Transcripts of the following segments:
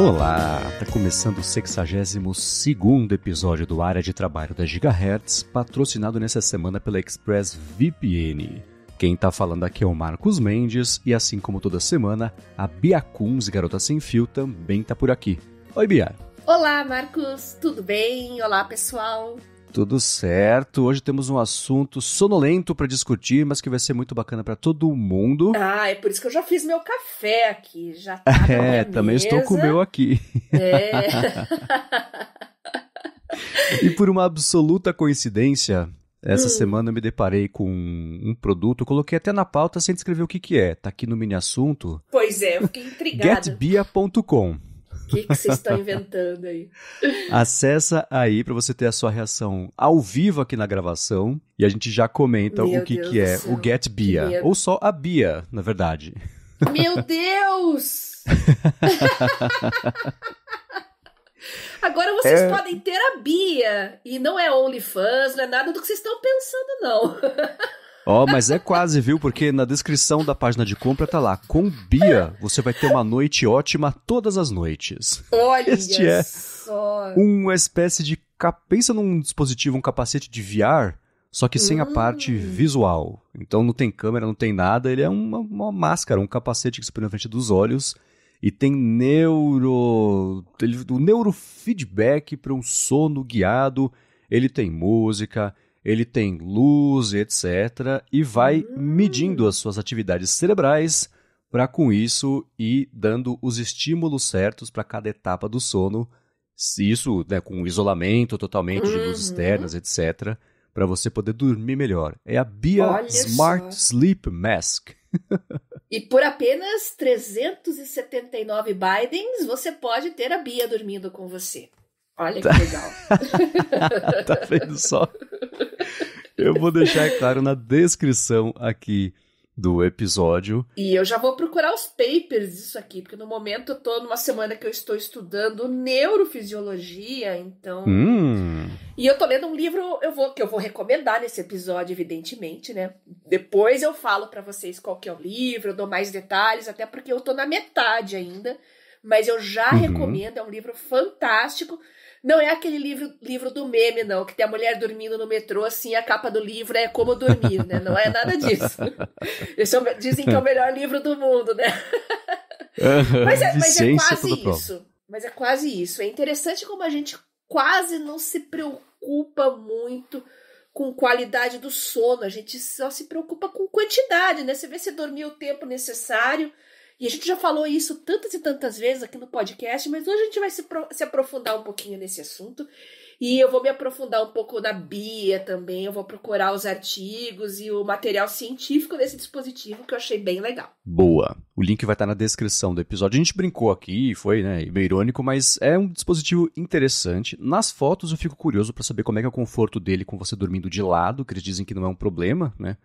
Olá, tá começando o 62º episódio do Área de Trabalho da Gigahertz, patrocinado nessa semana pela ExpressVPN. Quem tá falando aqui é o Marcos Mendes e assim como toda semana, a Bia Kunz, Garota Sem Fio, também tá por aqui. Oi, Bia. Olá, Marcos, tudo bem? Olá, pessoal. Tudo certo. Hoje temos um assunto sonolento para discutir, mas que vai ser muito bacana para todo mundo. Ah, é por isso que eu já fiz meu café aqui. Já tá na minha também mesa. Estou com o meu aqui. E por uma absoluta coincidência, essa semana eu me deparei com um produto, eu coloquei até na pauta sem descrever o que é. Tá aqui no mini assunto. Pois é, eu fiquei intrigada. Getbia.com. O que vocês estão inventando aí? Acessa aí para você ter a sua reação ao vivo aqui na gravação e a gente já comenta o que é o Get Bia, ou só a Bia, na verdade. Meu Deus! Agora vocês podem ter a Bia, e não é OnlyFans, não é nada do que vocês estão pensando, não. Mas é quase, viu? Porque na descrição da página de compra tá lá, com Bia, você vai ter uma noite ótima todas as noites. Olha este é só. uma espécie de... Pensa num dispositivo, um capacete de VR, só que sem a parte visual. Então não tem câmera, não tem nada, ele é uma máscara, um capacete que se põe na frente dos olhos e tem o neurofeedback para um sono guiado, ele tem música... Ele tem luz, etc. E vai medindo as suas atividades cerebrais para, com isso, ir dando os estímulos certos para cada etapa do sono. Isso, né, com isolamento totalmente de luzes externas, etc. Para você poder dormir melhor. É a Bia Smart Sleep Mask. E por apenas 379 Bidens, você pode ter a Bia dormindo com você. Olha que legal. Tá vendo só? Eu vou deixar, é claro, na descrição aqui do episódio. E eu já vou procurar os papers disso aqui, porque no momento eu tô numa semana que eu estou estudando neurofisiologia, então... E eu tô lendo um livro que eu vou recomendar nesse episódio, evidentemente, né? Depois eu falo pra vocês qual que é o livro, eu dou mais detalhes, até porque eu tô na metade ainda, mas eu já recomendo, é um livro fantástico. Não é aquele livro do meme, não, que tem a mulher dormindo no metrô, assim, a capa do livro é Como Dormir, né? Não é nada disso. Dizem que é o melhor livro do mundo, né? Mas é quase isso. Mas é quase isso. É interessante como a gente quase não se preocupa muito com qualidade do sono. A gente só se preocupa com quantidade, né? Você vê se dormir o tempo necessário. E a gente já falou isso tantas e tantas vezes aqui no podcast, mas hoje a gente vai se aprofundar um pouquinho nesse assunto. E eu vou me aprofundar um pouco na Bia também, eu vou procurar os artigos e o material científico desse dispositivo, que eu achei bem legal. Boa! O link vai estar na descrição do episódio. A gente brincou aqui, foi, né, meio irônico, mas é um dispositivo interessante. Nas fotos eu fico curioso para saber como é que é o conforto dele com você dormindo de lado, que eles dizem que não é um problema, né?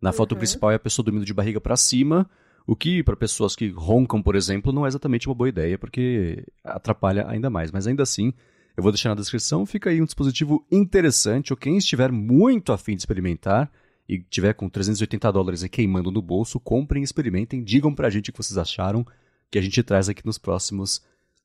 Na foto principal é a pessoa dormindo de barriga para cima, o que, para pessoas que roncam, por exemplo, não é exatamente uma boa ideia, porque atrapalha ainda mais. Mas ainda assim, eu vou deixar na descrição, fica aí um dispositivo interessante, ou quem estiver muito afim de experimentar e tiver com $380 e queimando no bolso, comprem, experimentem, digam pra gente o que vocês acharam, que a gente traz aqui nos próximos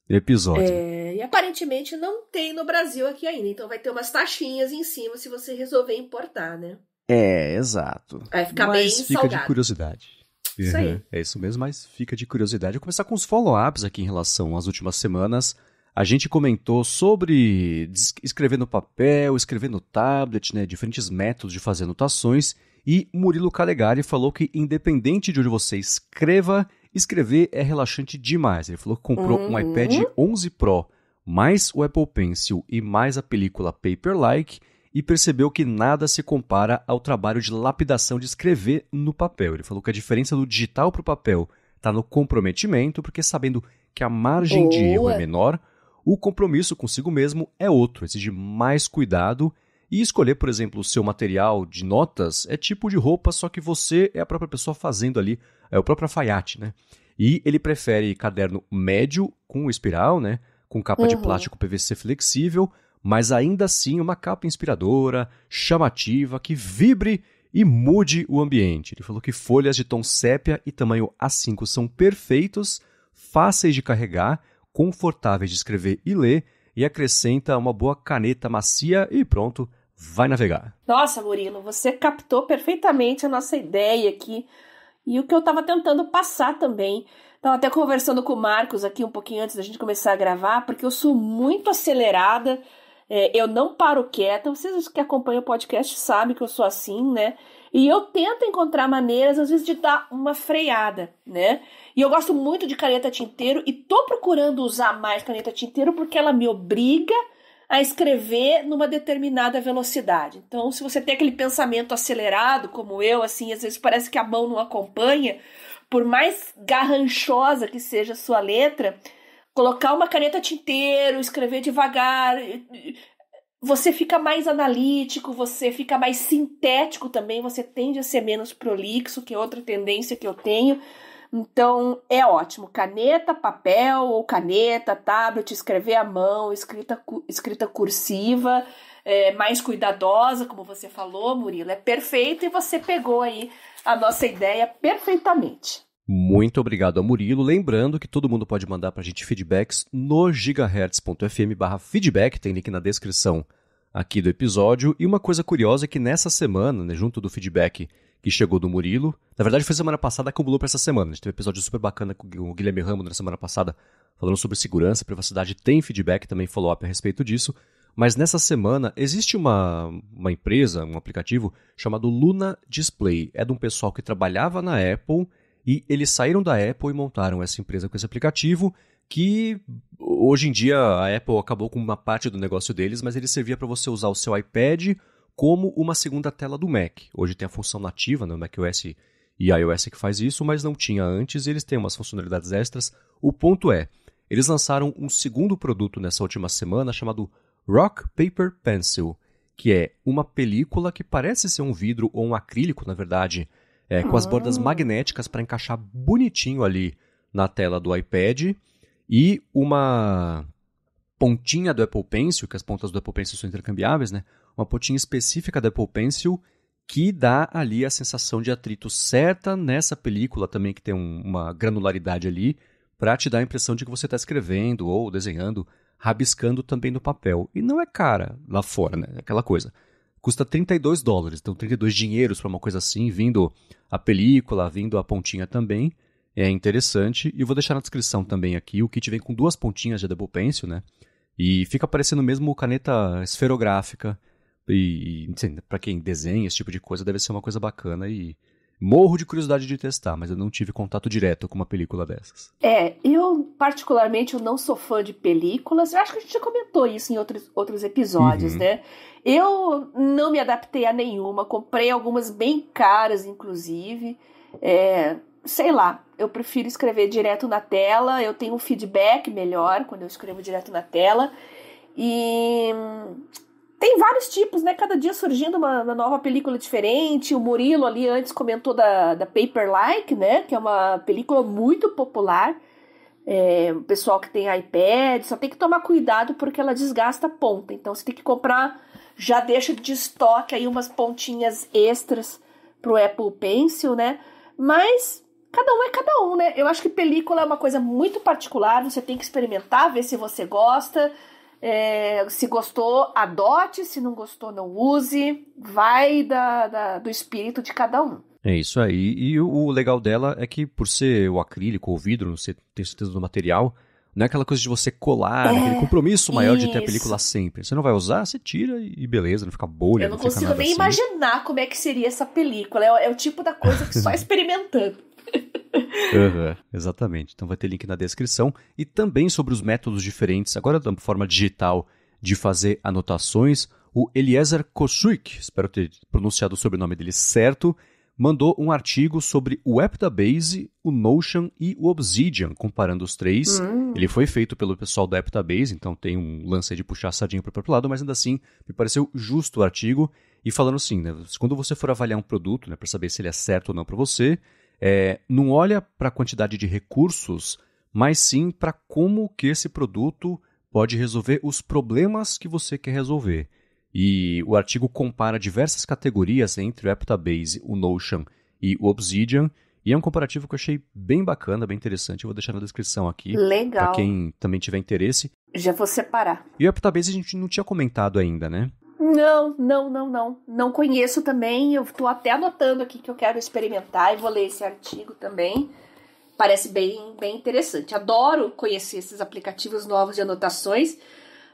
episódios. E aparentemente não tem no Brasil aqui ainda, então vai ter umas taxinhas em cima se você resolver importar, né? Exato. Vai ficar mas bem fica salgado. De curiosidade. Isso aí. É isso mesmo, mas fica de curiosidade. Eu vou começar com os follow-ups aqui em relação às últimas semanas. A gente comentou sobre escrever no papel, escrever no tablet, né, diferentes métodos de fazer anotações. E Murilo Calegari falou que, independente de onde você escreva, escrever é relaxante demais. Ele falou que comprou um iPad 11 Pro, mais o Apple Pencil e mais a película Paperlike, e percebeu que nada se compara ao trabalho de lapidação de escrever no papel. Ele falou que a diferença do digital para o papel está no comprometimento, porque sabendo que a margem de erro é menor, o compromisso consigo mesmo é outro, exige mais cuidado. E escolher, por exemplo, o seu material de notas é tipo de roupa, só que você é a própria pessoa fazendo ali, é o próprio alfaiate, né? E ele prefere caderno médio com espiral, né? Com capa de plástico PVC flexível, mas ainda assim uma capa inspiradora, chamativa, que vibre e mude o ambiente. Ele falou que folhas de tom sépia e tamanho A5 são perfeitos, fáceis de carregar, confortáveis de escrever e ler, e acrescenta uma boa caneta macia e pronto, vai navegar. Nossa, Murilo, você captou perfeitamente a nossa ideia aqui e o que eu estava tentando passar também. Estava até conversando com o Marcos aqui um pouquinho antes da gente começar a gravar, porque eu sou muito acelerada, eu não paro quieta. Vocês que acompanham o podcast sabem que eu sou assim, né? E eu tento encontrar maneiras, às vezes, de dar uma freada, né? E eu gosto muito de caneta tinteiro e tô procurando usar mais caneta tinteiro porque ela me obriga a escrever numa determinada velocidade. Então, se você tem aquele pensamento acelerado, como eu, assim, às vezes parece que a mão não acompanha, por mais garranchosa que seja a sua letra, colocar uma caneta tinteiro, escrever devagar, você fica mais analítico, você fica mais sintético também, você tende a ser menos prolixo, que é outra tendência que eu tenho. Então, é ótimo. Caneta, papel ou caneta, tablet, escrever à mão, escrita cursiva, mais cuidadosa, como você falou, Murilo, é perfeito e você pegou aí a nossa ideia perfeitamente. Muito obrigado a Murilo. Lembrando que todo mundo pode mandar pra gente feedbacks no gigahertz.fm/feedback, tem link na descrição aqui do episódio. E uma coisa curiosa é que nessa semana, né, junto do feedback que chegou do Murilo, na verdade foi semana passada, acumulou para essa semana. A gente teve um episódio super bacana com o Guilherme Ramos na semana passada, falando sobre segurança, privacidade, tem feedback, também follow-up a respeito disso. Mas nessa semana existe uma empresa, um aplicativo chamado Luna Display. É de um pessoal que trabalhava na Apple e eles saíram da Apple e montaram essa empresa com esse aplicativo que hoje em dia a Apple acabou com uma parte do negócio deles, mas ele servia para você usar o seu iPad como uma segunda tela do Mac. Hoje tem a função nativa no macOS e iOS que faz isso, mas não tinha antes e eles têm umas funcionalidades extras. O ponto é, eles lançaram um segundo produto nessa última semana chamado Rock Paper Pencil, que é uma película que parece ser um vidro ou um acrílico, na verdade, com as bordas magnéticas para encaixar bonitinho ali na tela do iPad, e uma pontinha do Apple Pencil, que as pontas do Apple Pencil são intercambiáveis, né? Uma pontinha específica do Apple Pencil que dá ali a sensação de atrito certa nessa película também, que tem uma granularidade ali, para te dar a impressão de que você está escrevendo ou desenhando, rabiscando também no papel. E não é cara lá fora, né? Aquela coisa. Custa $32, então 32 dinheiros para uma coisa assim, vindo a película, vindo a pontinha também. É interessante. E eu vou deixar na descrição também aqui. O kit vem com 2 pontinhas de Apple Pencil, né? E fica parecendo mesmo caneta esferográfica. E para quem desenha esse tipo de coisa, deve ser uma coisa bacana. E morro de curiosidade de testar, mas eu não tive contato direto com uma película dessas. Eu particularmente eu não sou fã de películas. Eu acho que a gente já comentou isso em outros episódios, né? Eu não me adaptei a nenhuma. Comprei algumas bem caras, inclusive. Sei lá, eu prefiro escrever direto na tela. Eu tenho um feedback melhor quando eu escrevo direto na tela. E tem vários tipos, né? Cada dia surgindo uma nova película diferente. O Murilo ali antes comentou da Paper-like, né? Que é uma película muito popular. O pessoal que tem iPad só tem que tomar cuidado porque ela desgasta a ponta. Então você tem que comprar, já deixa de estoque aí umas pontinhas extras pro Apple Pencil, né? Mas cada um é cada um, né? Eu acho que película é uma coisa muito particular. Você tem que experimentar, ver se você gosta. Se gostou, adote. Se não gostou, não use. Vai do espírito de cada um. É isso aí. E o legal dela é que, por ser o acrílico ou o vidro, você tem certeza do material, não é aquela coisa de você colar, aquele compromisso maior de ter a película sempre. Você não vai usar, você tira e beleza, não fica bolha. Eu não consigo nem imaginar como é que seria essa película. É o tipo da coisa que só experimentando. Exatamente. Então vai ter link na descrição. E também sobre os métodos diferentes, agora da forma digital, de fazer anotações, o Eliezer Kossuik, espero ter pronunciado o sobrenome dele certo, mandou um artigo sobre o Aptabase, o Notion e o Obsidian, comparando os três. Ele foi feito pelo pessoal da Aptabase, então tem um lance de puxar a sardinha para o próprio lado, mas ainda assim me pareceu justo o artigo. E falando assim, né, quando você for avaliar um produto, né, para saber se ele é certo ou não para você, não olha para a quantidade de recursos, mas sim para como que esse produto pode resolver os problemas que você quer resolver. E o artigo compara diversas categorias entre o Aptabase, o Notion e o Obsidian, E é um comparativo que eu achei bem bacana, bem interessante. Eu vou deixar na descrição aqui. Legal. Pra quem também tiver interesse. Já vou separar. E o Aptabase a gente não tinha comentado ainda, né? Não. Não conheço também. Eu tô até anotando aqui que eu quero experimentar e vou ler esse artigo também. Parece bem interessante. Adoro conhecer esses aplicativos novos de anotações,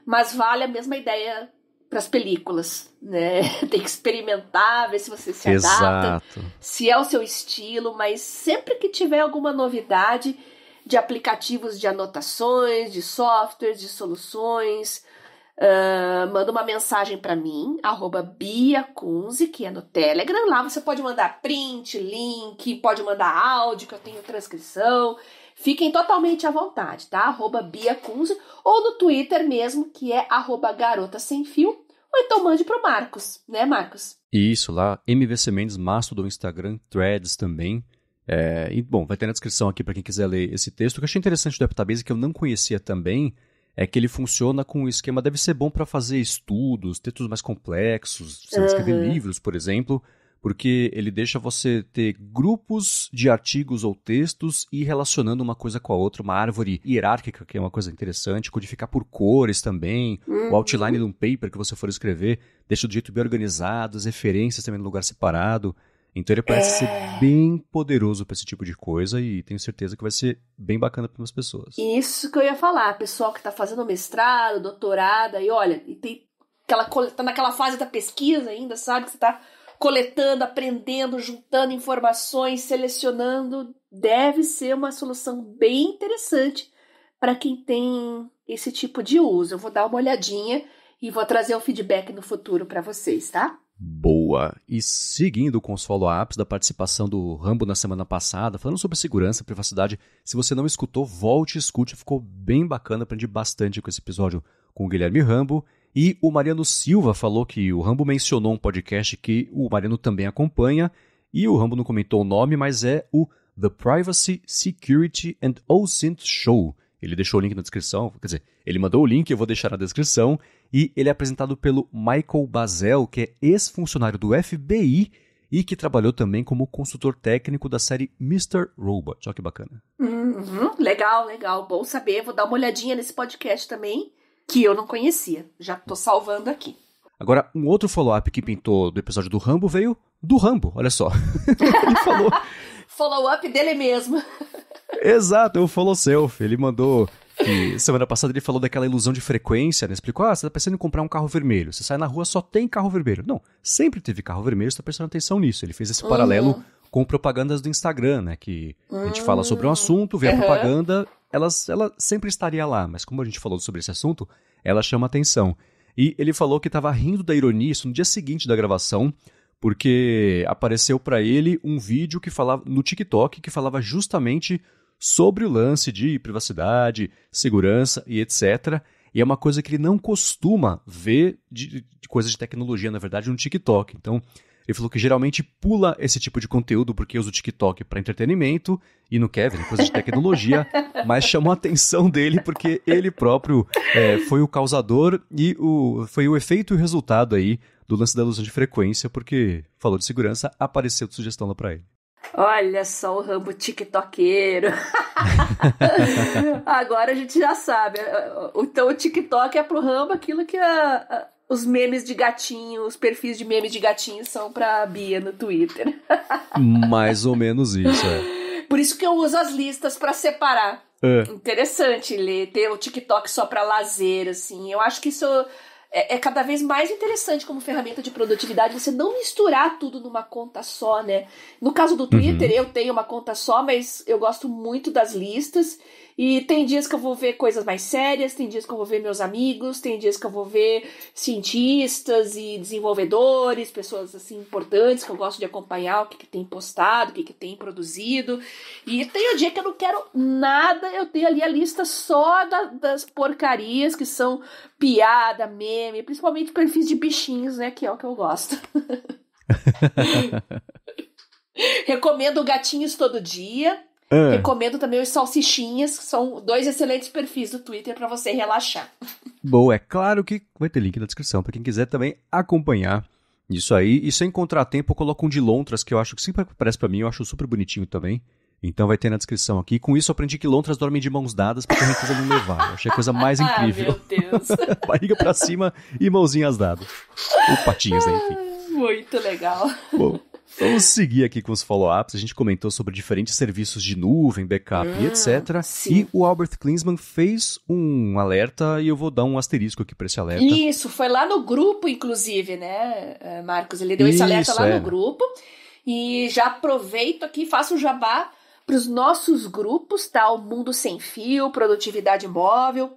mas vale a mesma ideia para as películas, né? Tem que experimentar, ver se você se adapta, se é o seu estilo, mas sempre que tiver alguma novidade de aplicativos de anotações, de softwares, de soluções, manda uma mensagem para mim, @BiaKunze, que é no Telegram. Lá você pode mandar print, link, pode mandar áudio, que eu tenho transcrição. Fiquem totalmente à vontade, tá? @BiaKunze, ou no Twitter mesmo, que é @GarotaSemFio, ou então mande pro Marcos, né, Marcos? Isso, lá, MVC Mendes, Mastodon, Instagram, Threads também. E, bom, vai ter na descrição aqui para quem quiser ler esse texto. O que eu achei interessante do Aptabase, que eu não conhecia também, é que ele funciona com um esquema, deve ser bom para fazer estudos, textos mais complexos, você escrever livros, por exemplo, porque ele deixa você ter grupos de artigos ou textos e relacionando uma coisa com a outra, uma árvore hierárquica, que é uma coisa interessante, codificar por cores também, o outline de um paper que você for escrever, deixa do jeito bem organizado, as referências também no lugar separado. Então ele parece ser bem poderoso para esse tipo de coisa e tenho certeza que vai ser bem bacana para umas pessoas. Isso que eu ia falar, pessoal que está fazendo mestrado, doutorado, e olha, e tá naquela fase da pesquisa ainda, sabe? Que você está coletando, aprendendo, juntando informações, selecionando, deve ser uma solução bem interessante para quem tem esse tipo de uso. Eu vou dar uma olhadinha e vou trazer um feedback no futuro para vocês, tá? Boa! E seguindo com os follow-ups da participação do Rambo na semana passada, falando sobre segurança e privacidade, se você não escutou, volte e escute, ficou bem bacana, aprendi bastante com esse episódio com o Guilherme Rambo. E o Mariano Silva falou que o Rambo mencionou um podcast que o Mariano também acompanha, e o Rambo não comentou o nome, mas é o The Privacy, Security and OSINT Show. Ele deixou o link na descrição, quer dizer, ele mandou o link, eu vou deixar na descrição, e ele é apresentado pelo Michael Bazel, que é ex-funcionário do FBI e que trabalhou também como consultor técnico da série Mr. Robot. Olha que bacana. Legal, bom saber, vou dar uma olhadinha nesse podcast também, que eu não conhecia, já tô salvando aqui. Agora, um outro follow-up que pintou do episódio do Rambo veio do Rambo, olha só. Ele falou... Follow-up dele mesmo. Exato, é o follow self. Ele mandou que semana passada ele falou daquela ilusão de frequência, né? Explicou, você tá pensando em comprar um carro vermelho. Você sai na rua, só tem carro vermelho. Não, sempre teve carro vermelho, você tá prestando atenção nisso. Ele fez esse paralelo com propagandas do Instagram, né? Que a gente fala sobre um assunto, vê a propaganda, ela sempre estaria lá. Mas como a gente falou sobre esse assunto, ela chama atenção. E ele falou que estava rindo da ironia, isso no dia seguinte da gravação, porque apareceu para ele um vídeo que falava no TikTok que falava justamente sobre o lance de privacidade, segurança e etc. E é uma coisa que ele não costuma ver de coisas de tecnologia, na verdade, no TikTok. Então, ele falou que geralmente pula esse tipo de conteúdo porque usa o TikTok para entretenimento e não quer ver coisas de tecnologia, mas chamou a atenção dele porque ele próprio foi o causador e foi o efeito e o resultado aí do lance da ilusão de frequência, porque falou de segurança, apareceu de sugestão lá para ele. Olha só o Rambo tiktokeiro. Agora a gente já sabe. Então o TikTok é pro Rambo aquilo que os memes de gatinho, os perfis de memes de gatinho são pra Bia no Twitter. Mais ou menos isso, Por isso que eu uso as listas pra separar. Interessante ter o TikTok só pra lazer, assim. Eu acho que isso é cada vez mais interessante como ferramenta de produtividade, você não misturar tudo numa conta só, né? No caso do Twitter, eu tenho uma conta só, mas eu gosto muito das listas. E tem dias que eu vou ver coisas mais sérias, tem dias que eu vou ver meus amigos, tem dias que eu vou ver cientistas e desenvolvedores, pessoas assim importantes que eu gosto de acompanhar, o que tem postado, o que tem produzido. E tem o dia que eu não quero nada, eu tenho ali a lista só das porcarias que são piada, meme, principalmente perfis de bichinhos, né, que é o que eu gosto. Recomendo Gatinhos Todo Dia. Recomendo também os Salsichinhas, que são 2 excelentes perfis do Twitter para você relaxar. Bom, é claro que vai ter link na descrição para quem quiser também acompanhar Isso aí, e sem contratempo eu coloco um de lontras, que eu acho que sempre aparece pra mim, eu acho super bonitinho também. Então vai ter na descrição aqui. Com isso eu aprendi que lontras dormem de mãos dadas pra correnteza não levar. Eu achei a coisa mais incrível. Meu Deus. Barriga pra cima e mãozinhas dadas. Ou patinhas, né, enfim. Muito legal. Bom, vamos seguir aqui com os follow-ups. A gente comentou sobre diferentes serviços de nuvem, backup e etc. Sim. E o Albert Klinsmann fez um alerta e eu vou dar um asterisco aqui pra esse alerta. Isso, foi lá no grupo, inclusive, né, Marcos? Ele deu esse alerta lá no grupo. E já aproveito aqui e faço o jabá para os nossos grupos, tá? O Mundo Sem Fio, Produtividade Móvel.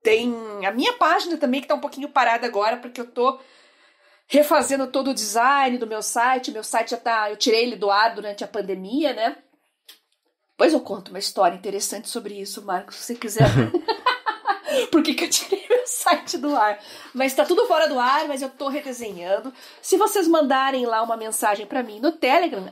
Tem a minha página também, que tá um pouquinho parada agora, porque eu tô refazendo todo o design do meu site. Meu site já tá... Eu tirei ele do ar durante a pandemia, né? Depois eu conto uma história interessante sobre isso, Marcos, se você quiser. Por que eu tirei meu site do ar? Mas tá tudo fora do ar, mas eu tô redesenhando. Se vocês mandarem lá uma mensagem para mim no Telegram,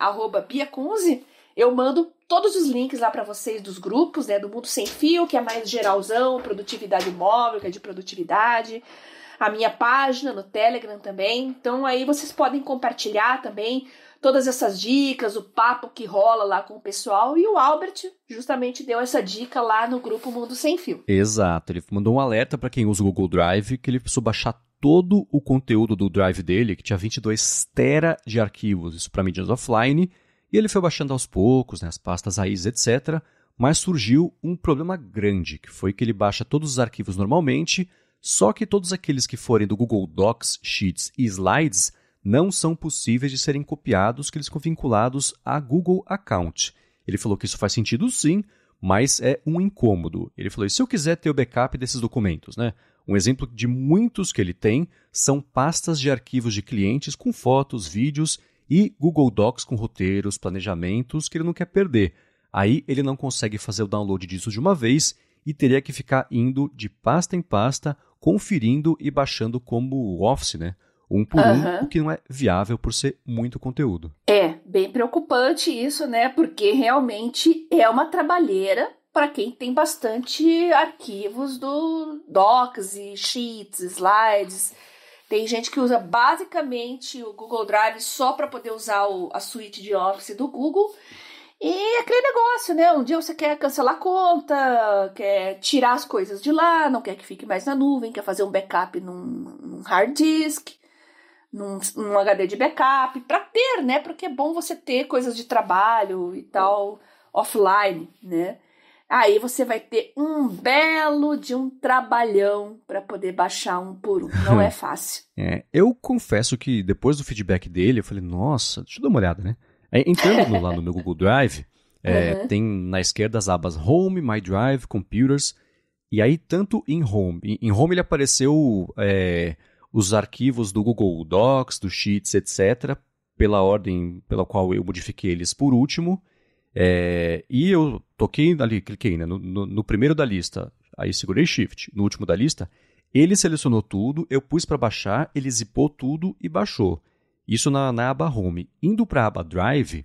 @biacunze, eu mando todos os links lá para vocês dos grupos, né, do Mundo Sem Fio, que é mais geralzão, Produtividade Móvel, que é de produtividade, a minha página no Telegram também. Então aí vocês podem compartilhar também todas essas dicas, o papo que rola lá com o pessoal. E o Albert justamente deu essa dica lá no grupo Mundo Sem Fio. Exato, ele mandou um alerta para quem usa o Google Drive, que ele precisou baixar todo o conteúdo do Drive dele, que tinha 22 tera de arquivos, isso para mídias offline. E ele foi baixando aos poucos, né, as pastas raízes, etc. Mas surgiu um problema grande, que foi que ele baixa todos os arquivos normalmente, só que todos aqueles que forem do Google Docs, Sheets e Slides não são possíveis de serem copiados, que eles ficam vinculados a Google Account. Ele falou que isso faz sentido sim, mas é um incômodo. Ele falou, e se eu quiser ter o backup desses documentos, né? Um exemplo de muitos que ele tem são pastas de arquivos de clientes com fotos, vídeos e Google Docs com roteiros, planejamentos que ele não quer perder. Aí ele não consegue fazer o download disso de uma vez e teria que ficar indo de pasta em pasta, conferindo e baixando como Office, né? Um por um, o que não é viável por ser muito conteúdo. É, bem preocupante isso, né? Porque realmente é uma trabalheira para quem tem bastante arquivos do Docs e Sheets, Slides. Tem gente que usa basicamente o Google Drive só para poder usar a suíte de Office do Google. E aquele negócio, né? Um dia você quer cancelar a conta, quer tirar as coisas de lá, não quer que fique mais na nuvem, quer fazer um backup num hard disk, num HD de backup, para ter, né? Porque é bom você ter coisas de trabalho e tal, offline, né? Aí você vai ter um belo de um trabalhão para poder baixar um por um. Não é fácil. Eu confesso que depois do feedback dele, eu falei, nossa, deixa eu dar uma olhada, né? Entrando lá no meu Google Drive, tem na esquerda as abas Home, My Drive, Computers, e aí tanto em Home ele apareceu os arquivos do Google Docs, do Sheets, etc., pela ordem pela qual eu modifiquei eles por último, e eu toquei ali, cliquei, né, no primeiro da lista, aí segurei Shift, no último da lista, ele selecionou tudo, eu pus para baixar, ele zipou tudo e baixou. Isso na aba Home. Indo para a aba Drive,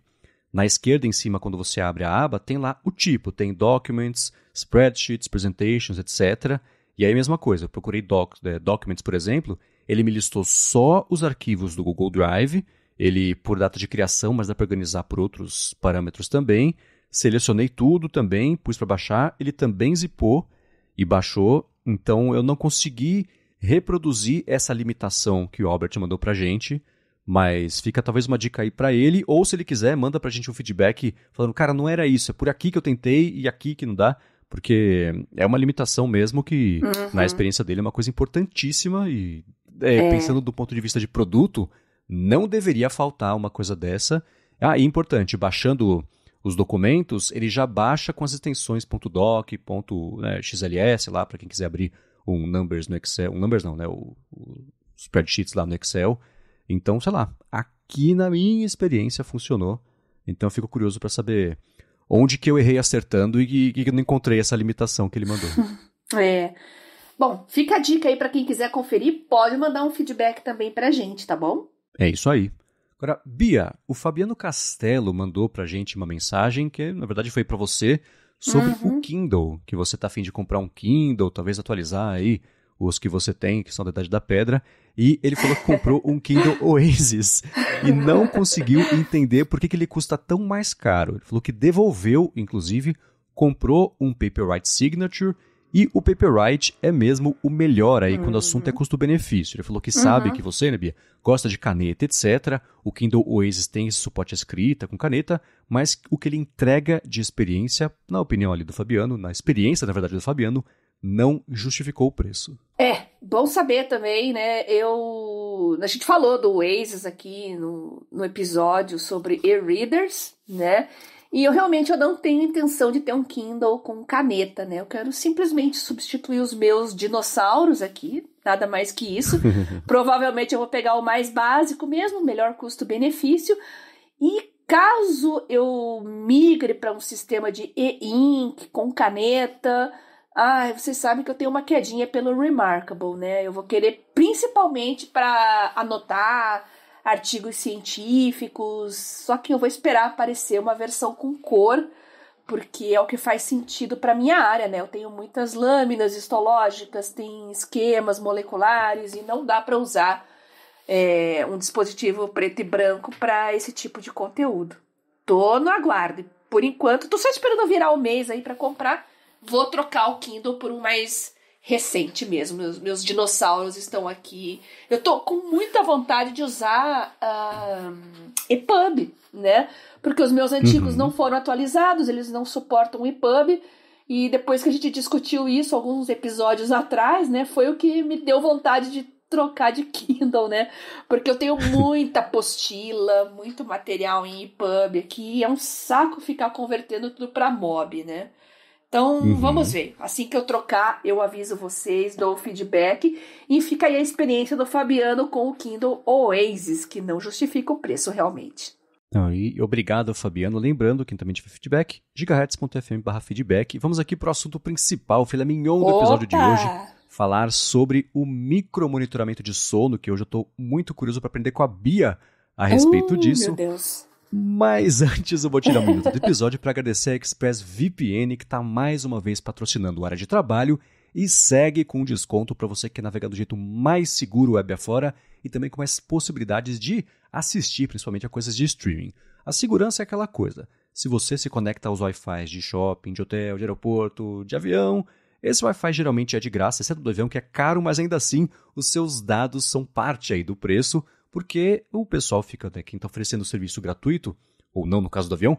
na esquerda em cima, quando você abre a aba, tem lá o tipo. Tem Documents, Spreadsheets, Presentations, etc. E aí a mesma coisa. Eu procurei Documents, por exemplo. Ele me listou só os arquivos do Google Drive. Ele por data de criação, mas dá para organizar por outros parâmetros também. Selecionei tudo também, pus para baixar. Ele também zipou e baixou. Então eu não consegui reproduzir essa limitação que o Albert mandou para a gente. Mas fica talvez uma dica aí para ele, ou se ele quiser, manda pra gente um feedback falando, cara, não era isso, é por aqui que eu tentei e aqui que não dá, porque é uma limitação mesmo que, na experiência dele, é uma coisa importantíssima e, pensando do ponto de vista de produto, não deveria faltar uma coisa dessa. E importante, baixando os documentos, ele já baixa com as extensões .doc, .xls lá, para quem quiser abrir um Numbers no Excel, Numbers não, né, o Spreadsheets lá no Excel. Então, sei lá, aqui na minha experiência funcionou. Então eu fico curioso para saber onde que eu errei acertando e que eu não encontrei essa limitação que ele mandou. Bom, fica a dica aí para quem quiser conferir, pode mandar um feedback também pra gente, tá bom? É isso aí. Agora, Bia, o Fabiano Castelo mandou pra gente uma mensagem que, na verdade, foi para você sobre o Kindle, que você tá a fim de comprar um Kindle, talvez atualizar aí os que você tem, que são da Idade da Pedra. E ele falou que comprou um Kindle Oasis e não conseguiu entender por que ele custa tão mais caro. Ele falou que devolveu, inclusive, comprou um Paperwhite Signature e o Paperwhite é mesmo o melhor aí quando o assunto é custo-benefício. Ele falou que sabe que você, né, Bia, gosta de caneta, etc. O Kindle Oasis tem esse suporte à escrita com caneta, mas o que ele entrega de experiência, na opinião ali do Fabiano, na experiência, na verdade, do Fabiano, não justificou o preço. Bom saber também, né? A gente falou do Oasis aqui no episódio sobre e-readers, né? E eu não tenho intenção de ter um Kindle com caneta, né? Eu quero simplesmente substituir os meus dinossauros aqui, nada mais que isso. Provavelmente eu vou pegar o mais básico mesmo, melhor custo-benefício. E caso eu migre para um sistema de e-ink com caneta, vocês sabem que eu tenho uma quedinha pelo Remarkable, né? Eu vou querer principalmente para anotar artigos científicos, só que eu vou esperar aparecer uma versão com cor, porque é o que faz sentido para minha área, né? Eu tenho muitas lâminas histológicas, tem esquemas moleculares e não dá para usar um dispositivo preto e branco para esse tipo de conteúdo. Tô no aguardo. Por enquanto, tô só esperando virar o mês aí para comprar. Vou trocar o Kindle por um mais recente mesmo. Meus dinossauros estão aqui. Eu tô com muita vontade de usar EPUB, né? Porque os meus antigos não foram atualizados, eles não suportam o EPUB. E depois que a gente discutiu isso alguns episódios atrás, né? Foi o que me deu vontade de trocar de Kindle, né? Porque eu tenho muita apostila, muito material em EPUB aqui. É um saco ficar convertendo tudo para MOB, né? Então, vamos ver. Assim que eu trocar, eu aviso vocês, dou o feedback. E fica aí a experiência do Fabiano com o Kindle Oasis, que não justifica o preço realmente. E obrigado, Fabiano. Lembrando, quem também tiver feedback, gigahertz.fm/feedback. Vamos aqui para o assunto principal, filé mignon do episódio de hoje. Falar sobre o micromonitoramento de sono, que hoje eu estou muito curioso para aprender com a Bia a respeito disso. Meu Deus. Mas antes eu vou tirar um minuto do episódio para agradecer a ExpressVPN, que está mais uma vez patrocinando o Área de Trabalho e segue com desconto para você que quer navegar do jeito mais seguro web afora e também com mais possibilidades de assistir, principalmente a coisas de streaming. A segurança é aquela coisa. Se você se conecta aos Wi-Fi de shopping, de hotel, de aeroporto, de avião, esse Wi-Fi geralmente é de graça, exceto do avião, que é caro, mas ainda assim os seus dados são parte aí do preço, porque o pessoal fica, né, quem está oferecendo o serviço gratuito, ou não no caso do avião,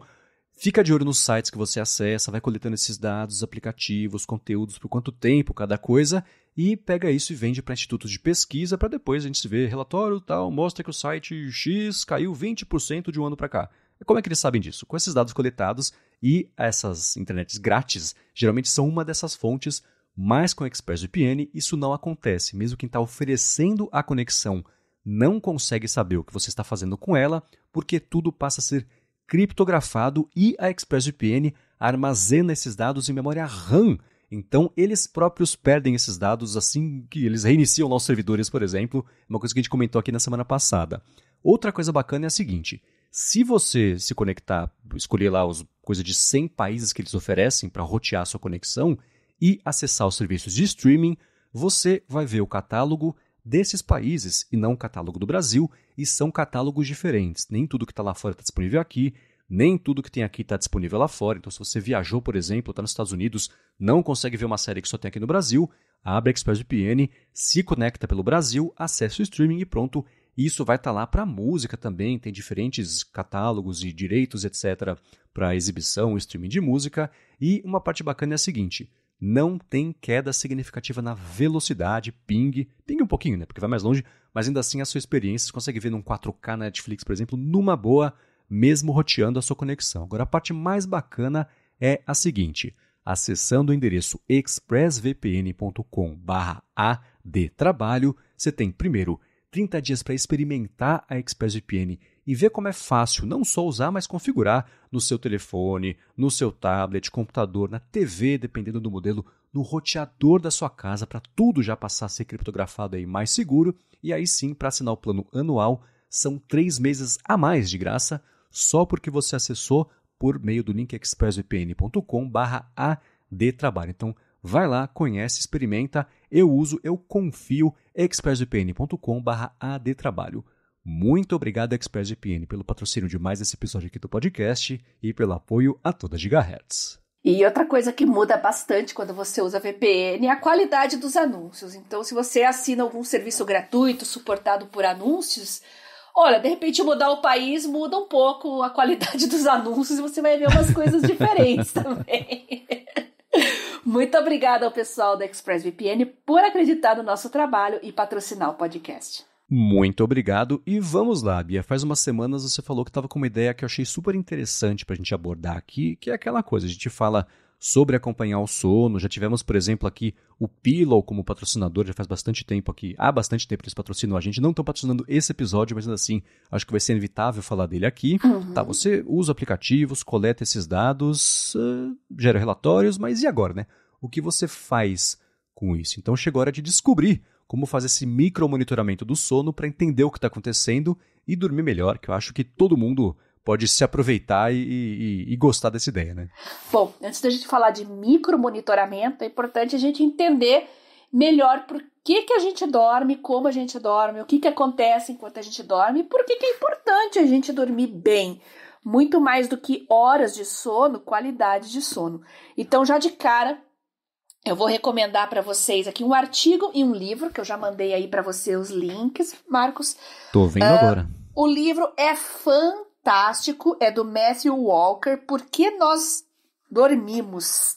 fica de olho nos sites que você acessa, vai coletando esses dados, aplicativos, conteúdos, por quanto tempo cada coisa, e pega isso e vende para institutos de pesquisa, para depois a gente se ver relatório tal, mostra que o site X caiu 20% de um ano para cá. Como é que eles sabem disso? Com esses dados coletados e essas internets grátis, geralmente são uma dessas fontes, mas com a ExpressVPN isso não acontece, mesmo quem está oferecendo a conexão não consegue saber o que você está fazendo com ela, porque tudo passa a ser criptografado e a ExpressVPN armazena esses dados em memória RAM. Então, eles próprios perdem esses dados assim que eles reiniciam nossos servidores, por exemplo. Uma coisa que a gente comentou aqui na semana passada. Outra coisa bacana é a seguinte. Se você se conectar, escolher lá os coisa de 100 países que eles oferecem para rotear a sua conexão e acessar os serviços de streaming, você vai ver o catálogo desses países e não o catálogo do Brasil, e são catálogos diferentes. Nem tudo que está lá fora está disponível aqui, nem tudo que tem aqui está disponível lá fora. Então, se você viajou, por exemplo, está nos Estados Unidos, não consegue ver uma série que só tem aqui no Brasil, abre a ExpressVPN, se conecta pelo Brasil, acessa o streaming e pronto. Isso vai estar lá para música também, tem diferentes catálogos e direitos, etc., para exibição, streaming de música. E uma parte bacana é a seguinte: não tem queda significativa na velocidade, ping um pouquinho, né, porque vai mais longe, mas ainda assim a sua experiência, você consegue ver num 4K na Netflix, por exemplo, numa boa, mesmo roteando a sua conexão. Agora, a parte mais bacana é a seguinte: acessando o endereço expressvpn.com/adtrabalho, você tem, primeiro, 30 dias para experimentar a ExpressVPN e ver como é fácil não só usar, mas configurar no seu telefone, no seu tablet, computador, na TV, dependendo do modelo, no roteador da sua casa, para tudo já passar a ser criptografado aí mais seguro. E aí sim, para assinar o plano anual, são 3 meses a mais de graça, só porque você acessou por meio do link expressvpn.com/adtrabalho. Então, Vai lá, conhece, experimenta, eu uso, eu confio, expressvpn.com/adtrabalho. Muito obrigado, ExpressVPN, pelo patrocínio de mais esse episódio aqui do podcast e pelo apoio a toda Gigahertz. E outra coisa que muda bastante quando você usa VPN é a qualidade dos anúncios. Então, se você assina algum serviço gratuito suportado por anúncios, olha, de repente mudar o país muda um pouco a qualidade dos anúncios e você vai ver umas coisas diferentes também. Muito obrigada ao pessoal da ExpressVPN por acreditar no nosso trabalho e patrocinar o podcast. Muito obrigado e vamos lá, Bia. Faz umas semanas você falou que estava com uma ideia que eu achei super interessante para a gente abordar aqui, que é aquela coisa, a gente fala sobre acompanhar o sono, já tivemos, por exemplo, aqui o Pillow como patrocinador, já faz bastante tempo aqui, há bastante tempo que eles patrocinam a gente, não estão patrocinando esse episódio, mas assim, acho que vai ser inevitável falar dele aqui. Tá, você usa aplicativos, coleta esses dados, gera relatórios, mas e agora, né? O que você faz com isso? Então chegou a hora de descobrir como fazer esse micromonitoramento do sono para entender o que está acontecendo e dormir melhor, que eu acho que todo mundo pode se aproveitar e gostar dessa ideia, né? Bom, antes da gente falar de micromonitoramento, é importante a gente entender melhor por que a gente dorme, como a gente dorme, o que acontece enquanto a gente dorme e por que é importante a gente dormir bem. Muito mais do que horas de sono, qualidade de sono. Então, já de cara, eu vou recomendar para vocês aqui um artigo e um livro, que eu já mandei aí para você os links, Marcos. Tô vendo agora. O livro é fantástico, é do Matthew Walker, Por que nós dormimos?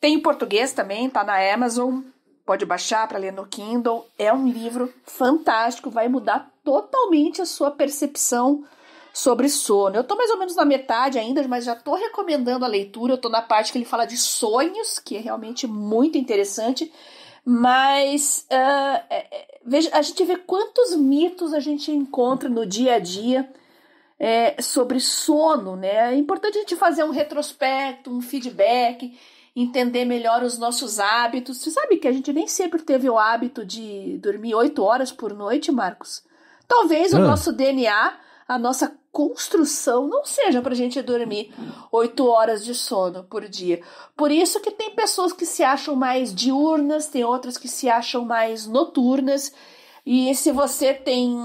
Tem em português também, tá na Amazon, pode baixar para ler no Kindle. É um livro fantástico, vai mudar totalmente a sua percepção sobre sono. Eu tô mais ou menos na metade ainda, mas já tô recomendando a leitura. Eu tô na parte que ele fala de sonhos, que é realmente muito interessante. Mas veja, a gente vê quantos mitos a gente encontra no dia a dia sobre sono, né? É importante a gente fazer um retrospecto, um feedback, entender melhor os nossos hábitos. Você sabe que a gente nem sempre teve o hábito de dormir 8 horas por noite, Marcos? Talvez o nosso DNA, a nossa construção não seja para a gente dormir 8 horas de sono por dia. Por isso que tem pessoas que se acham mais diurnas, tem outras que se acham mais noturnas. E se você tem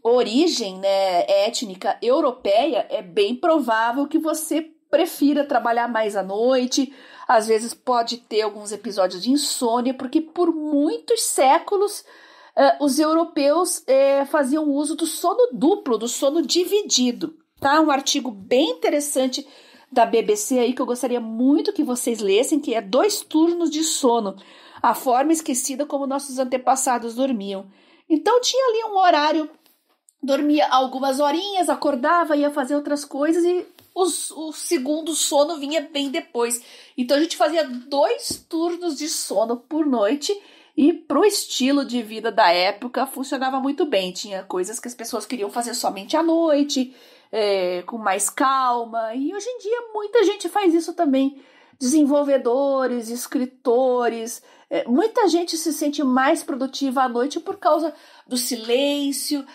origem, né, étnica europeia, é bem provável que você prefira trabalhar mais à noite. Às vezes pode ter alguns episódios de insônia, porque por muitos séculos os europeus faziam uso do sono duplo, do sono dividido. Tá? Um artigo bem interessante da BBC aí que eu gostaria muito que vocês lessem, que é 2 turnos de sono, a forma esquecida como nossos antepassados dormiam. Então tinha ali um horário, dormia algumas horinhas, acordava, ia fazer outras coisas e o segundo sono vinha bem depois. Então a gente fazia 2 turnos de sono por noite. E pro estilo de vida da época funcionava muito bem. Tinha coisas que as pessoas queriam fazer somente à noite, com mais calma. E hoje em dia muita gente faz isso também. Desenvolvedores, escritores. Muita gente se sente mais produtiva à noite por causa do silêncio,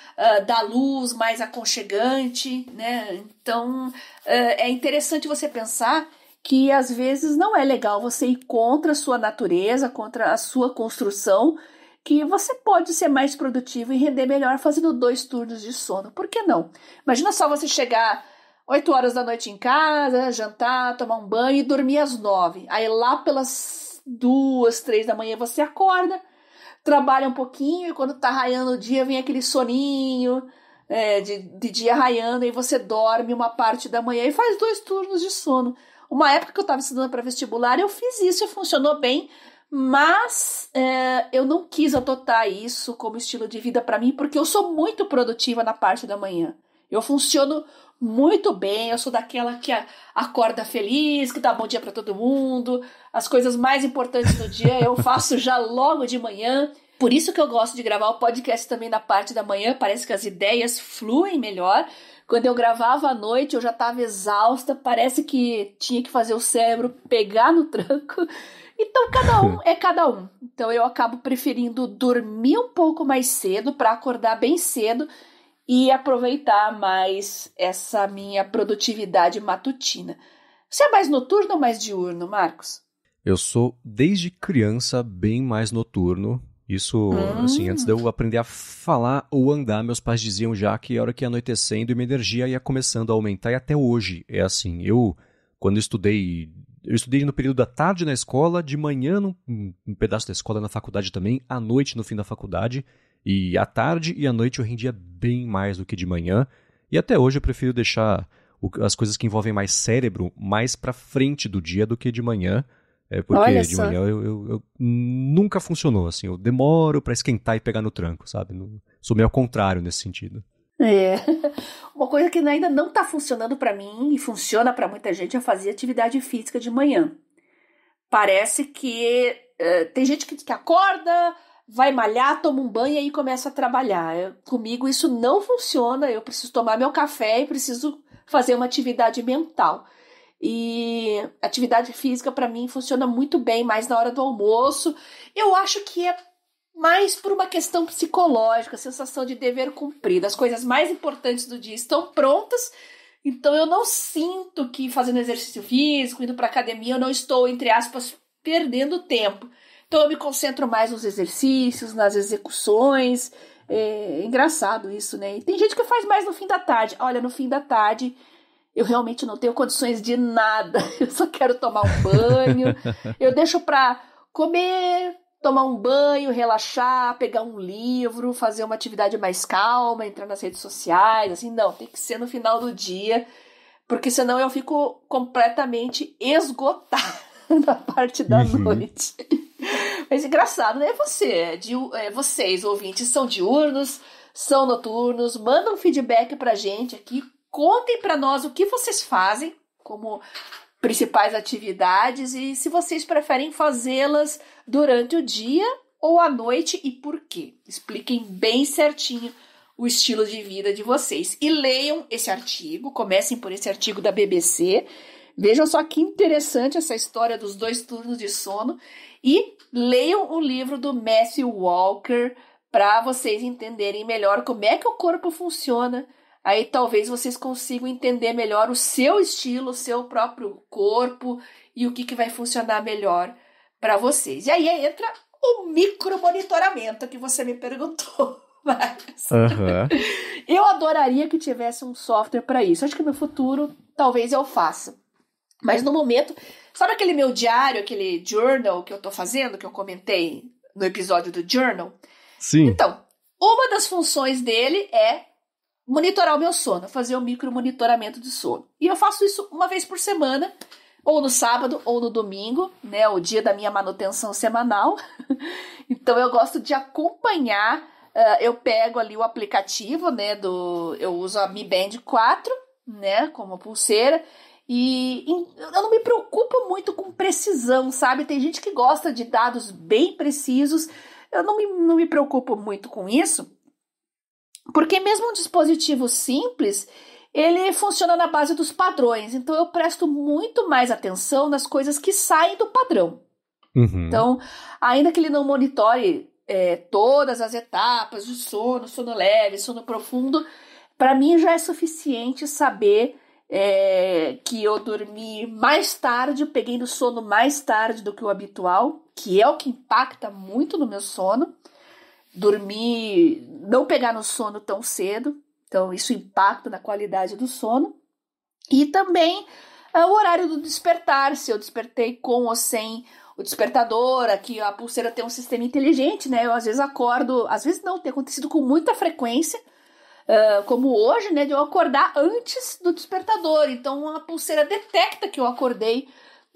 da luz mais aconchegante, né? Então é interessante você pensar que às vezes não é legal você ir contra a sua natureza, contra a sua construção, que você pode ser mais produtivo e render melhor fazendo 2 turnos de sono. Por que não? Imagina só você chegar 8 horas da noite em casa, jantar, tomar um banho e dormir às 9. Aí lá pelas 2, 3 da manhã você acorda, trabalha um pouquinho e quando tá raiando o dia vem aquele soninho de dia raiando e você dorme uma parte da manhã e faz 2 turnos de sono. Uma época que eu estava estudando para vestibular, eu fiz isso e funcionou bem, mas eu não quis adotar isso como estilo de vida para mim, porque eu sou muito produtiva na parte da manhã. Eu funciono muito bem, eu sou daquela que acorda feliz, que dá bom dia para todo mundo, as coisas mais importantes do dia eu faço já logo de manhã. Por isso que eu gosto de gravar o podcast também na parte da manhã, parece que as ideias fluem melhor. Quando eu gravava à noite, eu já estava exausta, parece que tinha que fazer o cérebro pegar no tranco. Então, cada um é cada um. Então, eu acabo preferindo dormir um pouco mais cedo para acordar bem cedo e aproveitar mais essa minha produtividade matutina. Você é mais noturno ou mais diurno, Marcos? Eu sou, desde criança, bem mais noturno. Isso, assim, antes de eu aprender a falar ou andar, meus pais diziam já que a hora que ia anoitecendo, minha energia ia começando a aumentar, e até hoje é assim. Quando eu estudei no período da tarde na escola, de manhã um pedaço da escola, na faculdade também, à noite no fim da faculdade, e à tarde e à noite eu rendia bem mais do que de manhã, e até hoje eu prefiro deixar as coisas que envolvem mais cérebro mais pra frente do dia do que de manhã. Porque Olha de só. manhã eu nunca funcionou, assim, eu demoro pra esquentar e pegar no tranco, sabe? Sou meio ao contrário nesse sentido. É. Uma coisa que ainda não tá funcionando pra mim e funciona pra muita gente é fazer atividade física de manhã. Parece que tem gente que acorda, vai malhar, toma um banho e aí começa a trabalhar. Comigo isso não funciona, eu preciso tomar meu café e preciso fazer uma atividade mental. E atividade física para mim funciona muito bem, mais na hora do almoço. Eu acho que é mais por uma questão psicológica, sensação de dever cumprido. As coisas mais importantes do dia estão prontas, então eu não sinto que fazendo exercício físico, indo para academia, eu não estou, entre aspas, perdendo tempo. Então eu me concentro mais nos exercícios, nas execuções. É engraçado isso, né? E tem gente que faz mais no fim da tarde. Olha, no fim da tarde eu realmente não tenho condições de nada. Eu só quero tomar um banho. Eu deixo pra comer, tomar um banho, relaxar, pegar um livro, fazer uma atividade mais calma, entrar nas redes sociais. Assim, não, tem que ser no final do dia, porque senão eu fico completamente esgotada na parte da noite. Mas engraçado, né? Vocês, ouvintes, são diurnos, são noturnos, mandam feedback pra gente aqui. Contem para nós o que vocês fazem como principais atividades e se vocês preferem fazê-las durante o dia ou à noite e por quê. Expliquem bem certinho o estilo de vida de vocês. E leiam esse artigo, comecem por esse artigo da BBC. Vejam só que interessante essa história dos 2 turnos de sono. E leiam o livro do Matthew Walker para vocês entenderem melhor como é que o corpo funciona. Aí talvez vocês consigam entender melhor o seu estilo, o seu próprio corpo e o que vai funcionar melhor para vocês. E aí entra o micromonitoramento que você me perguntou. Eu adoraria que tivesse um software para isso. Acho que no futuro talvez eu faça. Mas no momento, sabe aquele meu diário, aquele journal que eu tô fazendo, que eu comentei no episódio do journal? Sim. Então, uma das funções dele é monitorar o meu sono, fazer o micromonitoramento de sono. E eu faço isso uma vez por semana, ou no sábado ou no domingo, né, o dia da minha manutenção semanal. Então eu gosto de acompanhar, eu pego ali o aplicativo, né, eu uso a Mi Band 4, né, como pulseira, e eu não me preocupo muito com precisão, sabe? Tem gente que gosta de dados bem precisos, eu não me preocupo muito com isso, porque mesmo um dispositivo simples, ele funciona na base dos padrões. Então eu presto muito mais atenção nas coisas que saem do padrão. Então, ainda que ele não monitore todas as etapas de sono, sono leve, sono profundo, para mim já é suficiente saber que eu dormi mais tarde, peguei no sono mais tarde do que o habitual, que é o que impacta muito no meu sono. Dormir, não pegar no sono tão cedo, então isso impacta na qualidade do sono. E também o horário do despertar, se eu despertei com ou sem o despertador. Aqui a pulseira tem um sistema inteligente, né? Eu às vezes acordo, às vezes não, tem acontecido com muita frequência, como hoje, né? De eu acordar antes do despertador. Então a pulseira detecta que eu acordei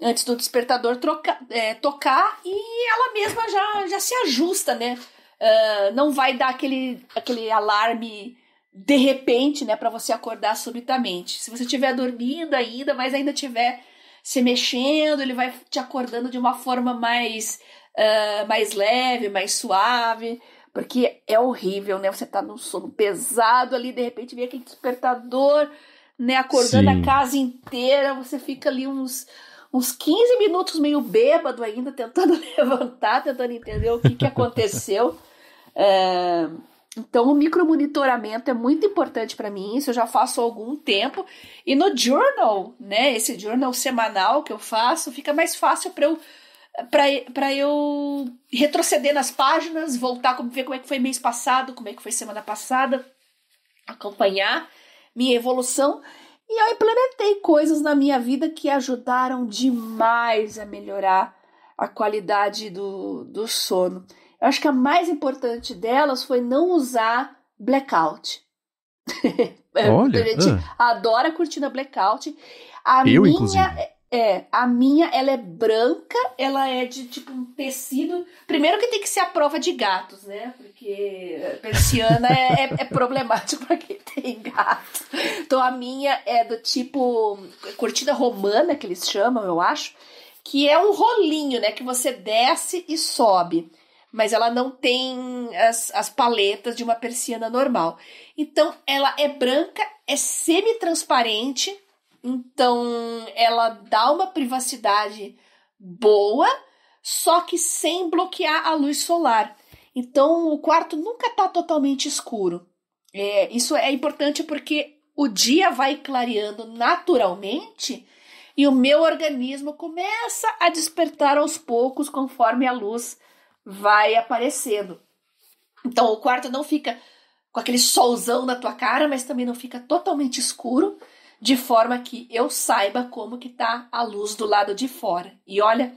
antes do despertador tocar e ela mesma já se ajusta, né? Não vai dar aquele alarme de repente, né, para você acordar subitamente. Se você estiver dormindo ainda, mas ainda estiver se mexendo, ele vai te acordando de uma forma mais leve, mais suave, porque é horrível, né? Você tá num sono pesado ali, de repente vem aquele despertador, né, acordando a casa inteira, você fica ali uns 15 minutos meio bêbado ainda, tentando levantar, tentando entender o que aconteceu. Então o micromonitoramento é muito importante para mim, isso eu já faço há algum tempo. E no journal, né, esse journal semanal que eu faço, fica mais fácil para eu para eu retroceder nas páginas, voltar, ver como é que foi mês passado, como é que foi semana passada, acompanhar minha evolução. E eu implementei coisas na minha vida que ajudaram demais a melhorar a qualidade do sono. Eu acho que a mais importante delas foi não usar blackout. Olha, a gente adora a cortina blackout. Inclusive. A minha, ela é branca, ela é de tipo um tecido. Primeiro que tem que ser a prova de gatos, né? Porque persiana é problemático para quem tem gato. Então a minha é do tipo cortina romana, que eles chamam, eu acho, que é um rolinho, né? Que você desce e sobe. Mas ela não tem as paletas de uma persiana normal. Então ela é branca, é semi-transparente. Então, ela dá uma privacidade boa, só que sem bloquear a luz solar. Então, o quarto nunca está totalmente escuro. Isso é importante porque o dia vai clareando naturalmente e o meu organismo começa a despertar aos poucos conforme a luz vai aparecendo. Então, o quarto não fica com aquele solzão na tua cara, mas também não fica totalmente escuro, de forma que eu saiba como que tá a luz do lado de fora. E olha,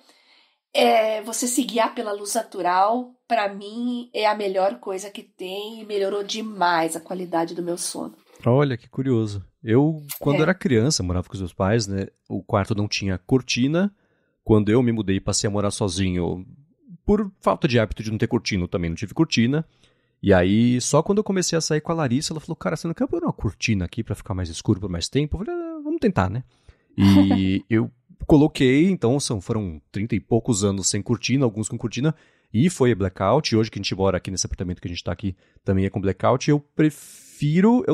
você se guiar pela luz natural, para mim, é a melhor coisa que tem e melhorou demais a qualidade do meu sono. Olha, que curioso. Eu, quando era criança, morava com os meus pais, né? O quarto não tinha cortina. Quando eu me mudei e passei a morar sozinho, por falta de hábito de não ter cortina, eu também não tive cortina. E aí, só quando eu comecei a sair com a Larissa, ela falou, cara, você não quer pôr uma cortina aqui pra ficar mais escuro por mais tempo? Eu falei, vamos tentar, né? E eu coloquei, então foram 30 e poucos anos sem cortina, alguns com cortina, e foi blackout. E hoje que a gente mora aqui nesse apartamento que a gente tá aqui, também é com blackout. Eu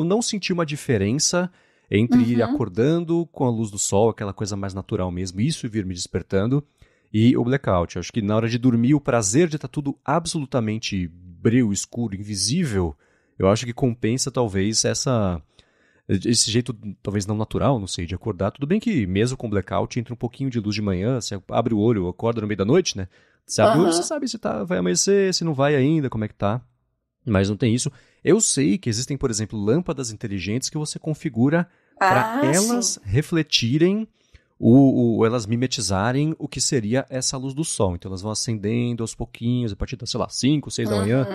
não senti uma diferença entre ir acordando com a luz do sol, aquela coisa mais natural mesmo, isso e vir me despertando, e o blackout. Eu acho que na hora de dormir, o prazer de estar tudo absolutamente breu, escuro, invisível, eu acho que compensa talvez esse jeito talvez não natural, não sei, de acordar. Tudo bem que mesmo com blackout entra um pouquinho de luz de manhã, você abre o olho, acorda no meio da noite, né? Você abre o olho, você sabe se vai amanhecer, se não vai ainda, como é que tá. Mas não tem isso. Eu sei que existem, por exemplo, lâmpadas inteligentes que você configura para elas refletirem elas mimetizarem o que seria essa luz do sol. Então elas vão acendendo aos pouquinhos, a partir das, 5, 6 da manhã,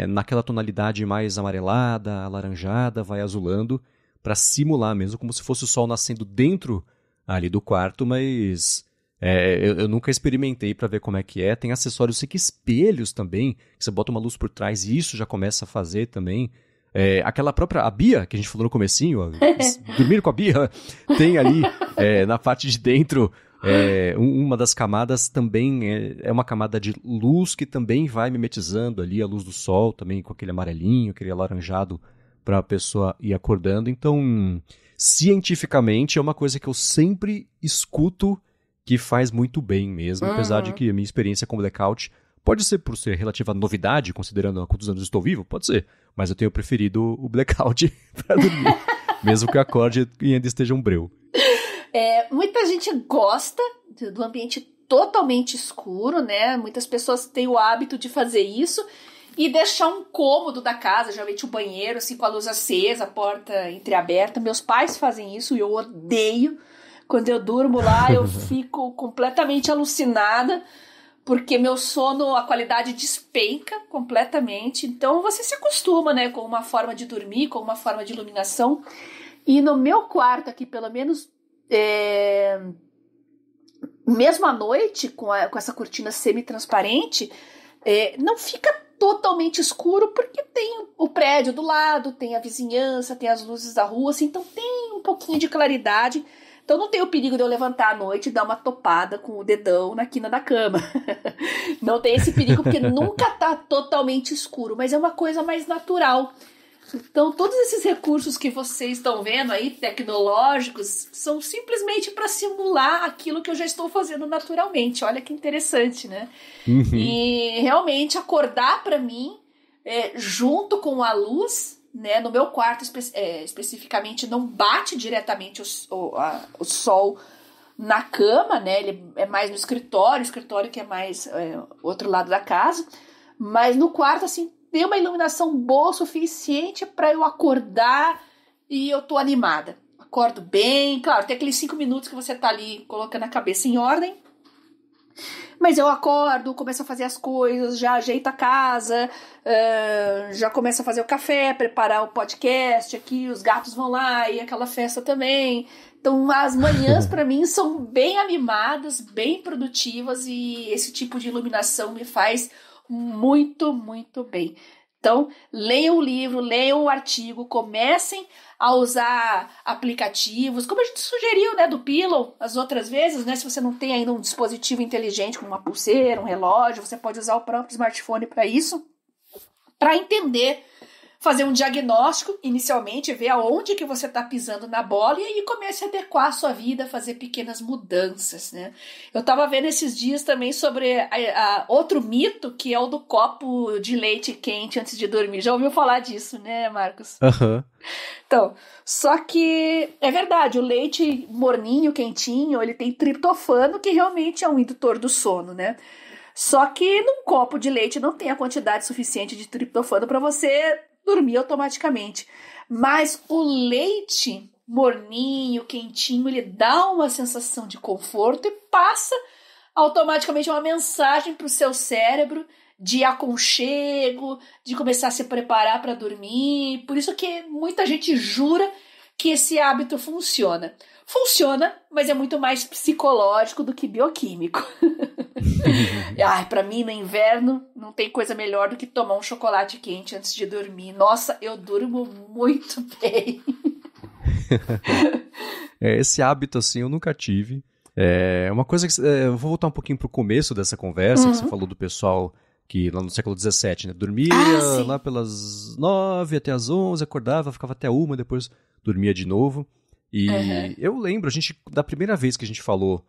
naquela tonalidade mais amarelada, alaranjada, vai azulando, para simular mesmo, como se fosse o sol nascendo dentro ali do quarto, mas eu nunca experimentei para ver como é que é. Tem acessórios, sei que espelhos também, que você bota uma luz por trás e isso já começa a fazer também. Aquela própria, a Bia, que a gente falou no comecinho, dormir com a Bia, tem ali na parte de dentro, uma das camadas também é uma camada de luz que também vai mimetizando ali a luz do sol, também com aquele amarelinho, aquele alaranjado para a pessoa ir acordando. Então, cientificamente, é uma coisa que eu sempre escuto que faz muito bem mesmo, apesar de que a minha experiência com blackout pode ser por ser relativa novidade, considerando há quantos anos estou vivo, pode ser. Mas eu tenho preferido o blackout para dormir, mesmo que eu acorde e ainda esteja um breu. Muita gente gosta do ambiente totalmente escuro, né? Muitas pessoas têm o hábito de fazer isso e deixar um cômodo da casa, geralmente o banheiro, assim, com a luz acesa, a porta entreaberta. Meus pais fazem isso e eu odeio. Quando eu durmo lá, eu fico completamente alucinada, porque meu sono, a qualidade despenca completamente. Então você se acostuma, né, com uma forma de dormir, com uma forma de iluminação. E no meu quarto aqui, pelo menos, mesmo à noite, com essa cortina semi-transparente, não fica totalmente escuro, porque tem o prédio do lado, tem a vizinhança, tem as luzes da rua, assim, então tem um pouquinho de claridade. Então não tem o perigo de eu levantar à noite e dar uma topada com o dedão na quina da cama. Não tem esse perigo, porque nunca tá totalmente escuro, mas é uma coisa mais natural. Então todos esses recursos que vocês estão vendo aí, tecnológicos, são simplesmente para simular aquilo que eu já estou fazendo naturalmente. Olha que interessante, né? E realmente acordar para mim, junto com a luz, né, no meu quarto especificamente não bate diretamente o sol na cama, né? Ele é mais no escritório, que é mais outro lado da casa. Mas no quarto, assim, tem uma iluminação boa o suficiente para eu acordar e eu tô animada. Acordo bem, claro, tem aqueles 5 minutos que você tá ali colocando a cabeça em ordem. Mas eu acordo, começo a fazer as coisas, já ajeito a casa, já começo a fazer o café, preparar o podcast aqui, os gatos vão lá e aquela festa também. Então as manhãs para mim são bem animadas, bem produtivas e esse tipo de iluminação me faz muito, muito bem. Então, leiam o livro, leiam o artigo, comecem a usar aplicativos, como a gente sugeriu, né, do Pillow, as outras vezes, né, se você não tem ainda um dispositivo inteligente, como uma pulseira, um relógio, você pode usar o próprio smartphone para isso, para entender, fazer um diagnóstico inicialmente, ver aonde que você está pisando na bola e aí comece a adequar a sua vida, fazer pequenas mudanças, né? Eu estava vendo esses dias também sobre outro mito, que é o do copo de leite quente antes de dormir. Já ouviu falar disso, né, Marcos? Aham. Então, só que é verdade, o leite morninho, quentinho, ele tem triptofano, que realmente é um indutor do sono, né? Só que num copo de leite não tem a quantidade suficiente de triptofano para você dormir automaticamente. Mas o leite morninho, quentinho, ele dá uma sensação de conforto e passa automaticamente uma mensagem para o seu cérebro de aconchego, de começar a se preparar para dormir. Por isso que muita gente jura que esse hábito funciona. Funciona, mas é muito mais psicológico do que bioquímico. Para mim, no inverno, não tem coisa melhor do que tomar um chocolate quente antes de dormir. Nossa, eu durmo muito bem. Esse hábito, assim, eu nunca tive. É uma coisa que... eu vou voltar um pouquinho pro começo dessa conversa, que você falou do pessoal que lá no século XVII, né? Dormia lá pelas 9 até as 11, acordava, ficava até 1, depois dormia de novo. E eu lembro, da primeira vez que a gente falou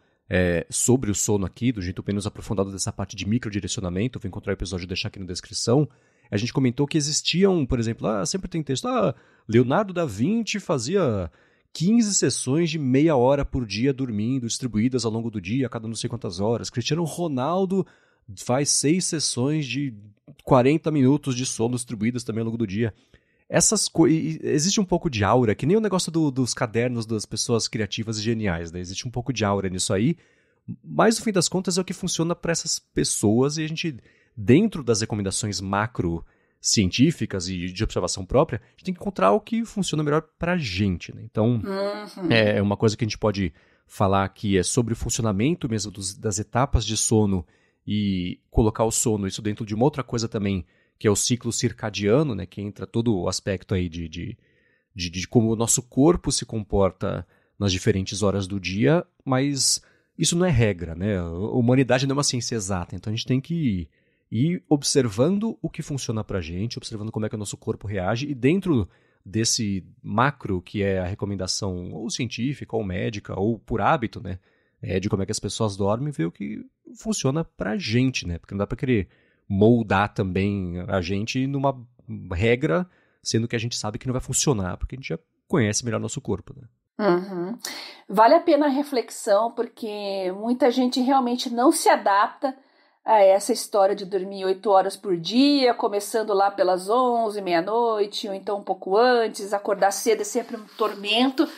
sobre o sono aqui, do jeito menos aprofundado dessa parte de microdirecionamento, vou encontrar o episódio e deixar aqui na descrição, a gente comentou que existiam, por exemplo, sempre tem texto, Leonardo da Vinci fazia 15 sessões de meia hora por dia dormindo, distribuídas ao longo do dia, a cada não sei quantas horas. Cristiano Ronaldo faz 6 sessões de 40 minutos de sono distribuídas também ao longo do dia. Essas coisas... Existe um pouco de aura, que nem o negócio dos cadernos das pessoas criativas e geniais, né? Existe um pouco de aura nisso aí, mas no fim das contas é o que funciona para essas pessoas e a gente, dentro das recomendações macro científicas e de observação própria, a gente tem que encontrar o que funciona melhor para a gente, né? Então, é uma coisa que a gente pode falar aqui é sobre o funcionamento mesmo das etapas de sono e colocar o sono, isso dentro de uma outra coisa também, que é o ciclo circadiano, né, que entra todo o aspecto aí de como o nosso corpo se comporta nas diferentes horas do dia, mas isso não é regra, né? A humanidade não é uma ciência exata, então a gente tem que ir observando o que funciona pra gente, observando como é que o nosso corpo reage, e dentro desse macro, que é a recomendação ou científica, ou médica, ou por hábito, né, de como é que as pessoas dormem, ver o que funciona pra gente, né? Porque não dá pra querer moldar também a gente numa regra, sendo que a gente sabe que não vai funcionar, porque a gente já conhece melhor nosso corpo, né? Vale a pena a reflexão, porque muita gente realmente não se adapta a essa história de dormir 8 horas por dia, começando lá pelas 11, meia-noite, ou então um pouco antes, acordar cedo é sempre um tormento.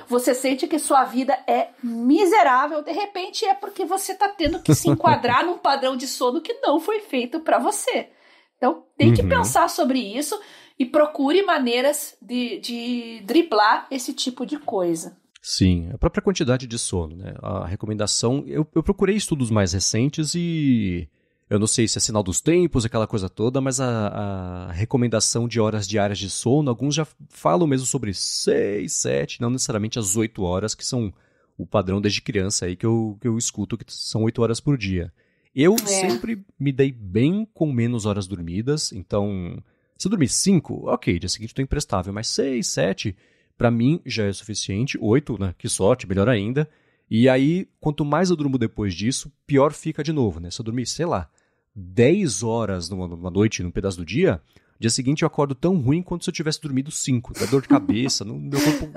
Você sente que sua vida é miserável, de repente é porque você está tendo que se enquadrar num padrão de sono que não foi feito para você. Então tem que pensar sobre isso e procure maneiras de driblar esse tipo de coisa. Sim, a própria quantidade de sono, né? A recomendação... Eu procurei estudos mais recentes e... Eu não sei se é sinal dos tempos, aquela coisa toda, mas a recomendação de horas diárias de sono, alguns já falam mesmo sobre 6, 7, não necessariamente as 8 horas, que são o padrão desde criança aí que eu escuto, que são 8 horas por dia. Eu sempre me dei bem com menos horas dormidas, então... Se eu dormir 5, ok, dia seguinte eu tô imprestável, mas 6, 7... Pra mim já é suficiente, 8, né? Que sorte, melhor ainda. E aí, quanto mais eu durmo depois disso, pior fica de novo, né? Se eu dormir, sei lá, 10 horas numa noite, num pedaço do dia, dia seguinte eu acordo tão ruim quanto se eu tivesse dormido 5. Dá dor de cabeça, meu corpo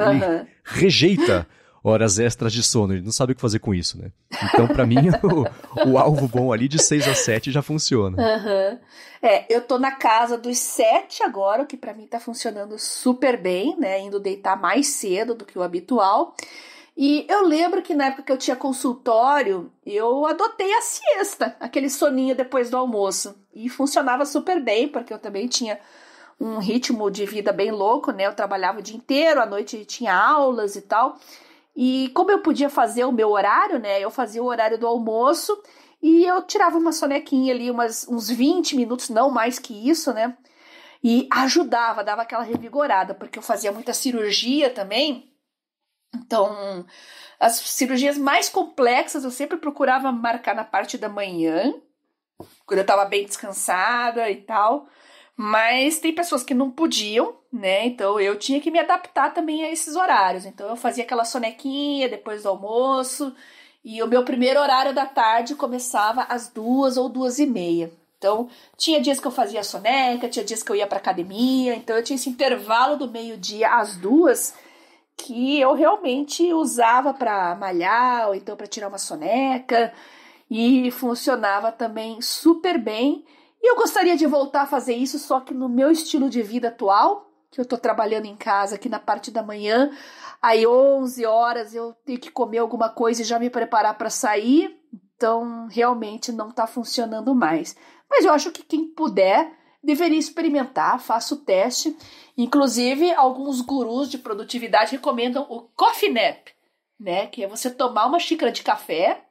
rejeita horas extras de sono, ele não sabe o que fazer com isso, né? Então, pra mim, o alvo bom ali de 6 a 7 já funciona. Uhum. Eu tô na casa dos 7 agora, o que pra mim tá funcionando super bem, né? Indo deitar mais cedo do que o habitual. E eu lembro que na época que eu tinha consultório, eu adotei a siesta, aquele soninho depois do almoço. E funcionava super bem, porque eu também tinha um ritmo de vida bem louco, né? Eu trabalhava o dia inteiro, à noite tinha aulas e tal. E como eu podia fazer o meu horário, né? Eu fazia o horário do almoço e eu tirava uma sonequinha ali, uns 20 minutos, não mais que isso, né? E ajudava, dava aquela revigorada, porque eu fazia muita cirurgia também. Então, as cirurgias mais complexas eu sempre procurava marcar na parte da manhã, quando eu estava bem descansada e tal. Mas tem pessoas que não podiam, né? Então eu tinha que me adaptar também a esses horários. Então eu fazia aquela sonequinha depois do almoço. E o meu primeiro horário da tarde começava às 2 ou 2:30. Então tinha dias que eu fazia soneca, tinha dias que eu ia para academia. Então eu tinha esse intervalo do meio-dia às 2 que eu realmente usava para malhar ou então para tirar uma soneca. E funcionava também super bem. E eu gostaria de voltar a fazer isso, só que no meu estilo de vida atual, que eu tô trabalhando em casa aqui na parte da manhã, aí 11 horas eu tenho que comer alguma coisa e já me preparar para sair, então realmente não tá funcionando mais. Mas eu acho que quem puder deveria experimentar, faça o teste. Inclusive, alguns gurus de produtividade recomendam o coffee nap, né? Que é você tomar uma xícara de café,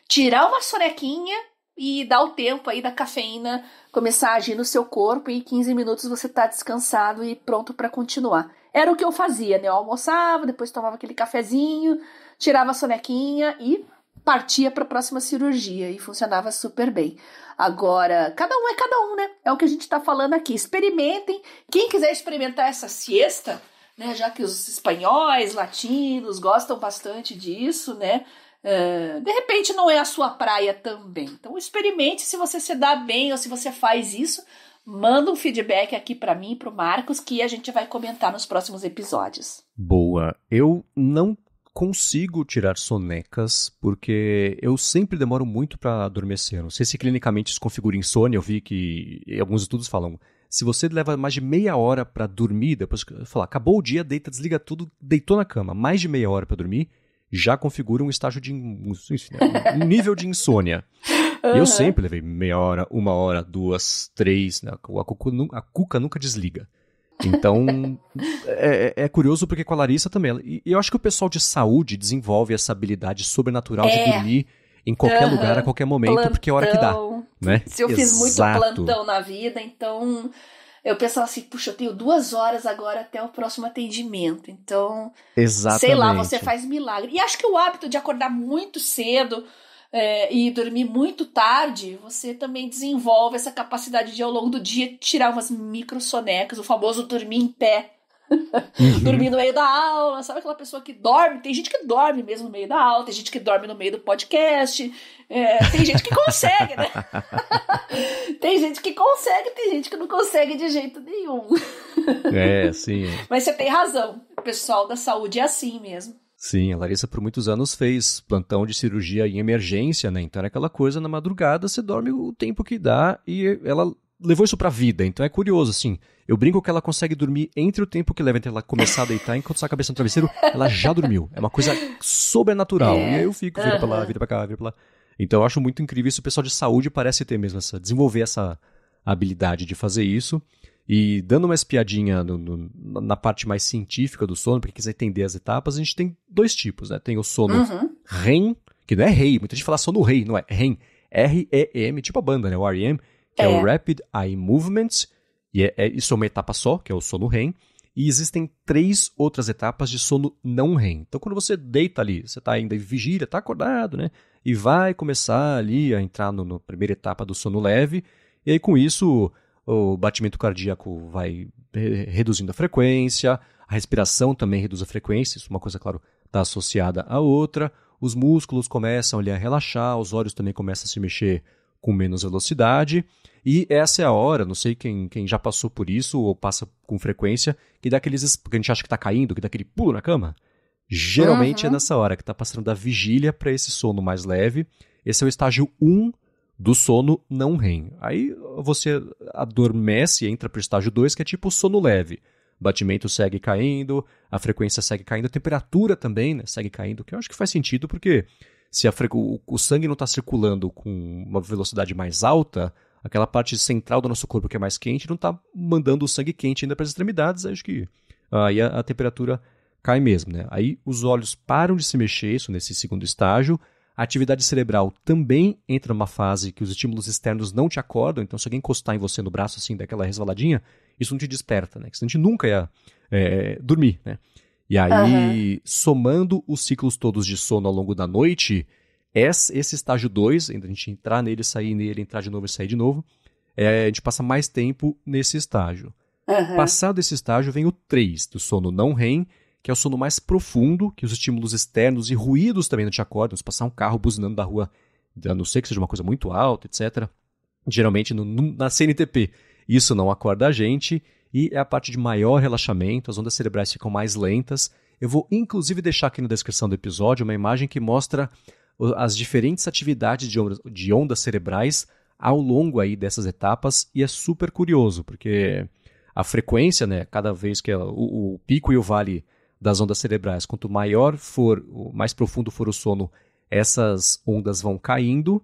tirar uma sonequinha e dar o tempo aí da cafeína começar a agir no seu corpo e em 15 minutos você tá descansado e pronto para continuar. Era o que eu fazia, né? Eu almoçava, depois tomava aquele cafezinho, tirava a sonequinha e partia para a próxima cirurgia e funcionava super bem. Agora, cada um é cada um, né? É o que a gente tá falando aqui. Experimentem. Quem quiser experimentar essa siesta, né? Já que os espanhóis, latinos gostam bastante disso, né? De repente não é a sua praia também. Então experimente, se você se dá bem ou se você faz isso, manda um feedback aqui para mim e pro Marcos que a gente vai comentar nos próximos episódios. Boa. Eu não consigo tirar sonecas porque eu sempre demoro muito para adormecer. Não sei se clinicamente isso configura insônia. Eu vi que alguns estudos falam, se você leva mais de meia hora para dormir, depois falar, acabou o dia, deita, desliga tudo, deitou na cama, mais de meia hora para dormir, já configura um estágio de um nível de insônia. Uhum. Eu sempre levei meia hora, 1 hora, 2, 3, né? A cuca nunca desliga. Então, é curioso porque com a Larissa também. E eu acho que o pessoal de saúde desenvolve essa habilidade sobrenatural de dormir em qualquer lugar, a qualquer momento, plantão, porque é a hora que dá. Né? Se eu fiz muito plantão na vida, então eu pensava assim, puxa, eu tenho 2 horas agora até o próximo atendimento. Então, exatamente, sei lá, você faz milagre. E acho que o hábito de acordar muito cedo e dormir muito tarde, você também desenvolve essa capacidade de, ao longo do dia, tirar umas micro sonecas, o famoso dormir em pé. Dormir no meio da aula, sabe aquela pessoa que dorme? Tem gente que dorme mesmo no meio da aula, tem gente que dorme no meio do podcast, tem gente que consegue, né? Tem gente que consegue, tem gente que não consegue de jeito nenhum. Sim. Mas você tem razão, o pessoal da saúde é assim mesmo. Sim, a Larissa por muitos anos fez plantão de cirurgia em emergência, né? Então era aquela coisa, na madrugada você dorme o tempo que dá e ela levou isso pra vida. Então é curioso, assim, eu brinco que ela consegue dormir entre o tempo que leva entre ela começar a deitar e enquanto sai a cabeça no travesseiro, ela já dormiu. É uma coisa sobrenatural. E aí eu fico, vira pra lá, vira pra cá, vira pra lá. Então eu acho muito incrível isso. O pessoal de saúde parece ter mesmo desenvolver essa habilidade de fazer isso. E dando uma espiadinha na parte mais científica do sono, para quem quiser entender as etapas, a gente tem 2 tipos, né? Tem o sono REM, que não é REI, muita gente fala sono REI, não é REM, R-E-M, tipo a banda, né? O R-E-M, que é o Rapid Eye Movement, e isso é uma etapa só, que é o sono REM, e existem 3 outras etapas de sono não REM. Então quando você deita ali, você está ainda em vigília, está acordado, né? E vai começar ali a entrar na primeira etapa do sono leve, e aí com isso o batimento cardíaco vai reduzindo a frequência, a respiração também reduz a frequência, isso é uma coisa, claro, está associada à outra, os músculos começam ali a relaxar, os olhos também começam a se mexer com menos velocidade, e essa é a hora, não sei quem já passou por isso ou passa com frequência, que dá aqueles, porque a gente acha que está caindo, que dá aquele pulo na cama. Geralmente é nessa hora que está passando da vigília para esse sono mais leve. Esse é o estágio 1 do sono não REM. Aí você adormece e entra para o estágio 2, que é tipo o sono leve. O batimento segue caindo, a frequência segue caindo, a temperatura também, né, segue caindo, que eu acho que faz sentido porque se o sangue não está circulando com uma velocidade mais alta, aquela parte central do nosso corpo que é mais quente não está mandando o sangue quente ainda para as extremidades, acho que aí a temperatura cai mesmo, né? Aí os olhos param de se mexer, isso nesse segundo estágio. A atividade cerebral também entra numa fase que os estímulos externos não te acordam, então se alguém encostar em você no braço assim, daquela resvaladinha, isso não te desperta, né? Que a gente nunca ia dormir, né? E aí, somando os ciclos todos de sono ao longo da noite, esse estágio 2, a gente entrar nele, sair nele, entrar de novo e sair de novo, a gente passa mais tempo nesse estágio. Passado esse estágio vem o 3, do sono não REM, que é o sono mais profundo, que os estímulos externos e ruídos também não te acordam. Se passar um carro buzinando da rua, a não ser que seja uma coisa muito alta, etc. Geralmente na CNTP isso não acorda a gente, e é a parte de maior relaxamento, as ondas cerebrais ficam mais lentas. Eu vou inclusive deixar aqui na descrição do episódio uma imagem que mostra as diferentes atividades de ondas cerebrais ao longo aí dessas etapas, e é super curioso, porque a frequência, né, cada vez que o pico e o vale das ondas cerebrais, quanto maior for, mais profundo for o sono, essas ondas vão caindo,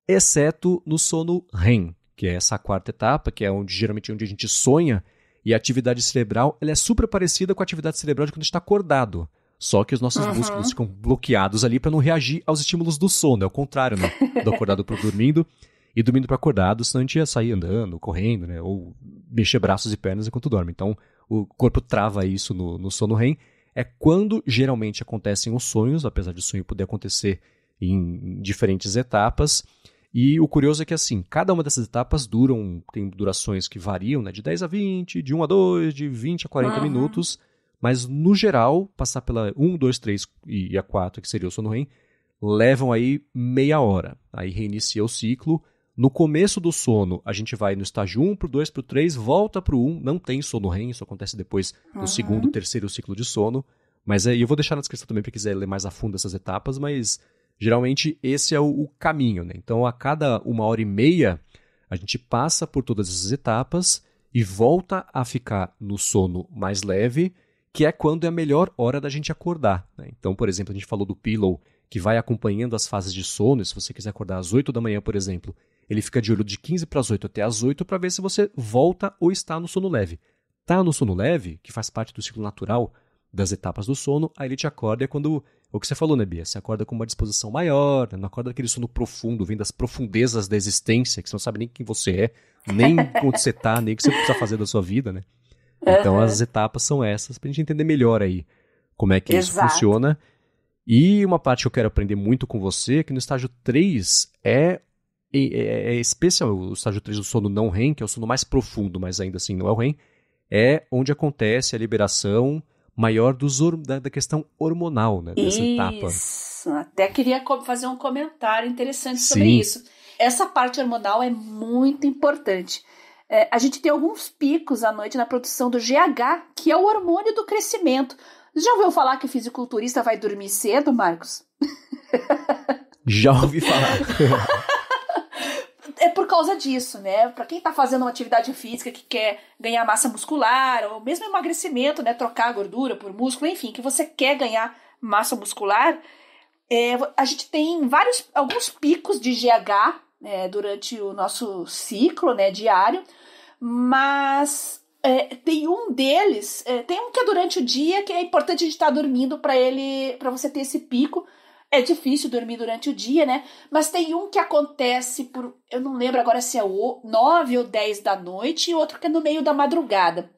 exceto no sono REM, que é essa quarta etapa, que é geralmente onde a gente sonha, e a atividade cerebral ela é super parecida com a atividade cerebral de quando a gente está acordado. Só que os nossos músculos ficam bloqueados ali para não reagir aos estímulos do sono. É o contrário, né? Do acordado para dormindo e dormindo para acordado, senão a gente ia sair andando, correndo, né? Ou mexer braços e pernas enquanto dorme. Então, o corpo trava isso no sono REM. É quando geralmente acontecem os sonhos, apesar de o sonho poder acontecer em diferentes etapas. E o curioso é que, assim, cada uma dessas etapas tem durações que variam, né? De 10 a 20, de 1 a 2, de 20 a 40 minutos. Mas, no geral, passar pela 1, 2, 3 e a 4, que seria o sono REM, levam aí meia hora. Aí reinicia o ciclo. No começo do sono, a gente vai no estágio 1 pro 2 pro 3, volta pro 1, não tem sono REM, isso acontece depois no segundo, terceiro ciclo de sono. Mas eu vou deixar na descrição também para quiser ler mais a fundo essas etapas, mas geralmente esse é o caminho, né? Então, a cada 1h30, a gente passa por todas essas etapas e volta a ficar no sono mais leve, que é quando é a melhor hora da gente acordar, né? Então, por exemplo, a gente falou do Pillow, que vai acompanhando as fases de sono, e se você quiser acordar às 8 da manhã, por exemplo, ele fica de olho de 15 para as 8 até às 8 para ver se você volta ou está no sono leve. Tá no sono leve, que faz parte do ciclo natural das etapas do sono, aí ele te acorda, é quando, o que você falou, né, Bia? Você acorda com uma disposição maior, né? Não acorda aquele sono profundo, vindo das profundezas da existência, que você não sabe nem quem você é, nem onde você está, nem o que você precisa fazer da sua vida, né? Então as etapas são essas, pra gente entender melhor aí como é que isso funciona. E uma parte que eu quero aprender muito com você, é que no estágio 3 é especial, o estágio 3 do sono não REM, que é o sono mais profundo, mas ainda assim não é o REM, é onde acontece a liberação maior da questão hormonal, né, dessa etapa. Isso, até queria fazer um comentário interessante sobre isso. Essa parte hormonal é muito importante. A gente tem alguns picos à noite na produção do GH, que é o hormônio do crescimento. Você já ouviu falar que o fisiculturista vai dormir cedo, Marcos? Já ouvi falar. É por causa disso, né? Para quem tá fazendo uma atividade física que quer ganhar massa muscular, ou mesmo emagrecimento, né? Trocar a gordura por músculo, enfim, que você quer ganhar massa muscular, a gente tem alguns picos de GH, né, durante o nosso ciclo, né, diário, mas tem um deles, tem um que é durante o dia, que é importante a gente estar dormindo para você ter esse pico. É difícil dormir durante o dia, né? Mas tem um que acontece eu não lembro agora se é 9 ou 10 da noite, e outro que é no meio da madrugada.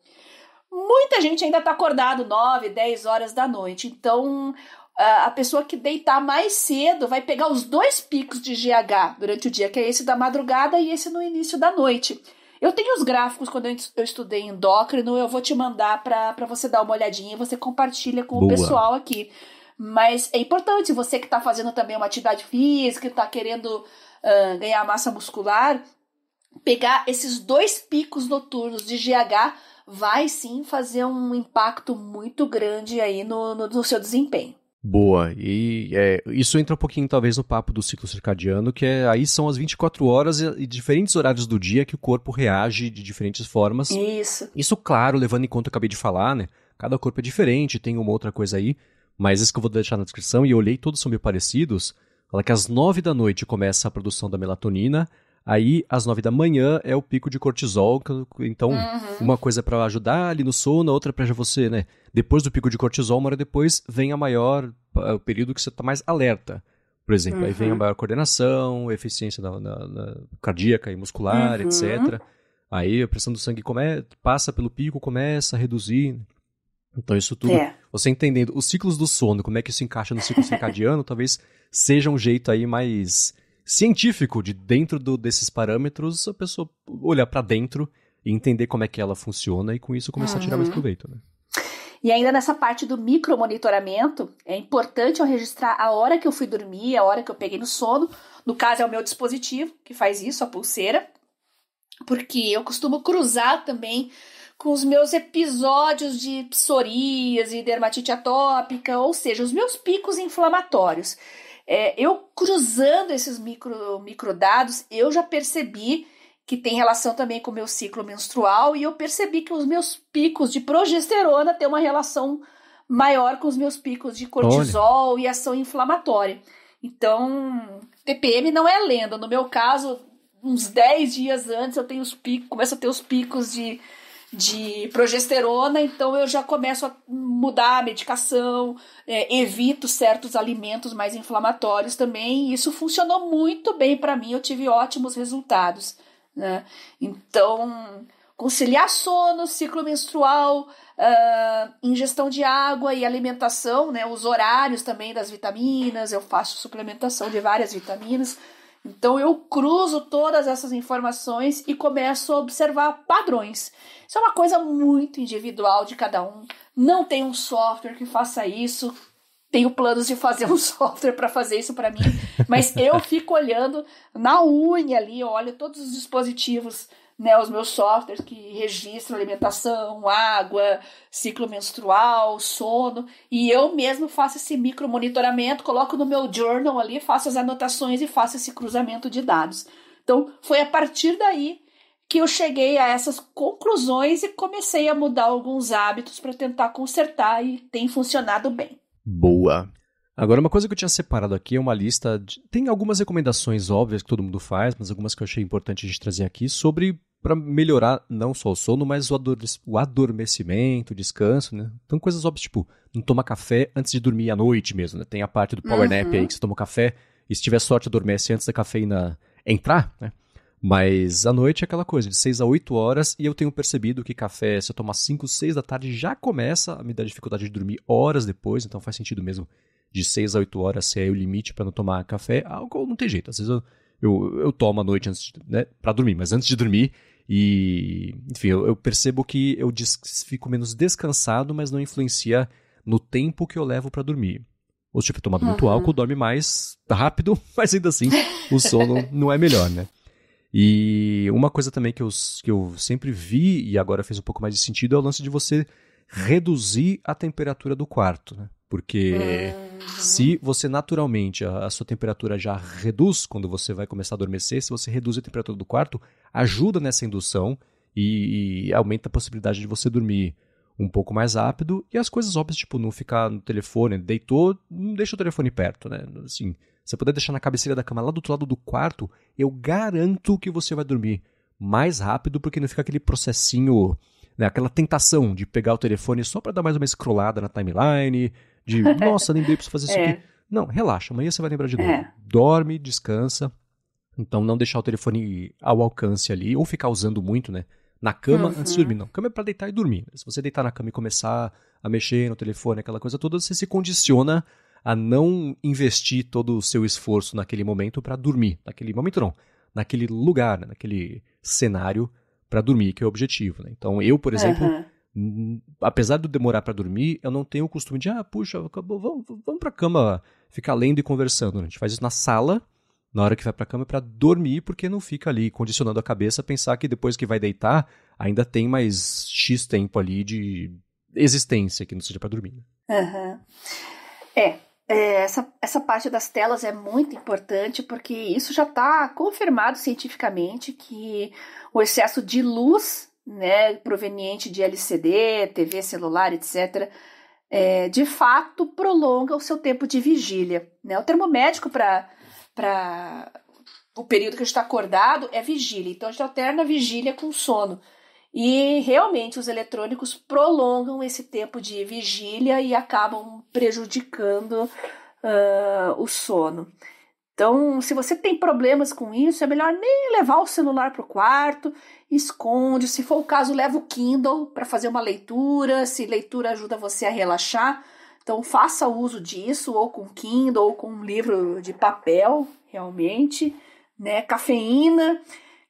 Muita gente ainda está acordado 9, 10 horas da noite. Então, a pessoa que deitar mais cedo vai pegar os dois picos de GH durante o dia, que é esse da madrugada e esse no início da noite. Eu tenho os gráficos quando eu estudei endócrino, eu vou te mandar para você dar uma olhadinha e você compartilha com o pessoal aqui. Mas é importante, você que está fazendo também uma atividade física, está querendo ganhar massa muscular, pegar esses dois picos noturnos de GH vai sim fazer um impacto muito grande aí no seu desempenho. Boa, e isso entra um pouquinho talvez no papo do ciclo circadiano, que aí são as 24 horas e diferentes horários do dia que o corpo reage de diferentes formas. Isso, claro, levando em conta o que eu acabei de falar, né? Cada corpo é diferente, tem uma outra coisa aí, mas isso que eu vou deixar na descrição, e eu olhei, todos são meio parecidos, fala que às 9 da noite começa a produção da melatonina, aí às 9 da manhã é o pico de cortisol, então uma coisa é para ajudar ali no sono, a outra é para você, né? Depois do pico de cortisol, uma hora depois, vem o período que você está mais alerta. Por exemplo, aí vem a maior coordenação, eficiência na cardíaca e muscular, etc. Aí a pressão do sangue passa pelo pico, começa a reduzir. Então isso tudo, você entendendo os ciclos do sono, como é que isso encaixa no ciclo circadiano, talvez seja um jeito aí mais científico de dentro desses parâmetros, a pessoa olhar para dentro e entender como é que ela funciona e com isso começar a tirar mais proveito, né? E ainda nessa parte do micromonitoramento, é importante eu registrar a hora que eu fui dormir, a hora que eu peguei no sono. No caso, é o meu dispositivo que faz isso, a pulseira. Porque eu costumo cruzar também com os meus episódios de psoríase, dermatite atópica, ou seja, os meus picos inflamatórios. Eu cruzando esses microdados, eu já percebi que tem relação também com o meu ciclo menstrual, e eu percebi que os meus picos de progesterona têm uma relação maior com os meus picos de cortisol e ação inflamatória. Então, TPM não é lenda. No meu caso, uns 10 dias antes eu tenho começo a ter os picos de progesterona, então eu já começo a mudar a medicação, evito certos alimentos mais inflamatórios também, e isso funcionou muito bem para mim, eu tive ótimos resultados. Né? Então, conciliar sono, ciclo menstrual, ingestão de água e alimentação, né? Os horários também das vitaminas, eu faço suplementação de várias vitaminas. Então eu cruzo todas essas informações e começo a observar padrões. Isso é uma coisa muito individual de cada um. Não tem um software que faça isso. Tenho planos de fazer um software para fazer isso para mim, mas eu fico olhando na unha ali, eu olho todos os dispositivos, né, os meus softwares que registram alimentação, água, ciclo menstrual, sono, e eu mesmo faço esse micromonitoramento, coloco no meu journal ali, faço as anotações e faço esse cruzamento de dados. Então, foi a partir daí que eu cheguei a essas conclusões e comecei a mudar alguns hábitos para tentar consertar, e tem funcionado bem. Boa. Agora, uma coisa que eu tinha separado aqui é uma lista tem algumas recomendações óbvias que todo mundo faz, mas algumas que eu achei importante a gente trazer aqui para melhorar não só o sono, mas o adormecimento, o descanso, né? Então, coisas óbvias, tipo, não tomar café antes de dormir à noite mesmo, né? Tem a parte do power nap aí, que você toma café e se tiver sorte adormece antes da cafeína entrar, né? Mas à noite é aquela coisa, de 6 a 8 horas, e eu tenho percebido que café, se eu tomar 5, 6 da tarde, já começa a me dar dificuldade de dormir horas depois, então faz sentido mesmo de 6 a 8 horas ser o limite para não tomar café. Álcool não tem jeito, às vezes eu tomo à noite antes, né, para dormir, mas antes de dormir, e enfim, eu percebo que eu fico menos descansado, mas não influencia no tempo que eu levo para dormir. Ou se tiver tomado muito álcool, dorme mais rápido, mas ainda assim o sono não é melhor, né? E uma coisa também que eu sempre vi, e agora fez um pouco mais de sentido, é o lance de você reduzir a temperatura do quarto, né? Porque se você naturalmente, a sua temperatura já reduz quando você vai começar a adormecer, se você reduz a temperatura do quarto, ajuda nessa indução e aumenta a possibilidade de você dormir um pouco mais rápido. E as coisas óbvias, tipo, não ficar no telefone, deitou, não deixa o telefone perto, né? Assim, se puder deixar na cabeceira da cama, lá do outro lado do quarto, eu garanto que você vai dormir mais rápido, porque não fica aquele processinho, né, aquela tentação de pegar o telefone só para dar mais uma scrollada na timeline, de, nossa, lembrei, preciso fazer isso aqui. Não, relaxa, amanhã você vai lembrar de novo. Dorme, descansa. Então, não deixar o telefone ao alcance ali, ou ficar usando muito, né, na cama antes de dormir. Não, cama é para deitar e dormir. Se você deitar na cama e começar a mexer no telefone, aquela coisa toda, você se condiciona a não investir todo o seu esforço naquele momento para dormir. Naquele momento não, naquele lugar, né? Naquele cenário para dormir, que é o objetivo. Né? Então eu, por exemplo, apesar de demorar para dormir, eu não tenho o costume de, puxa, acabou, vamos para a cama ficar lendo e conversando. A gente faz isso na sala, na hora que vai para a cama, para dormir, porque não fica ali condicionando a cabeça a pensar que depois que vai deitar, ainda tem mais X tempo ali de existência que não seja para dormir. Uhum. Essa parte das telas é muito importante porque isso já está confirmado cientificamente que o excesso de luz, né, proveniente de LCD, TV celular, etc., de fato prolonga o seu tempo de vigília, né? O termo médico para o período que a gente está acordado é vigília, então a gente alterna vigília com sono. E realmente os eletrônicos prolongam esse tempo de vigília e acabam prejudicando o sono. Então, se você tem problemas com isso, é melhor nem levar o celular para o quarto, esconde. Se for o caso, leva o Kindle para fazer uma leitura, se leitura ajuda você a relaxar. Então, faça uso disso, ou com Kindle, ou com um livro de papel, realmente, né? Cafeína,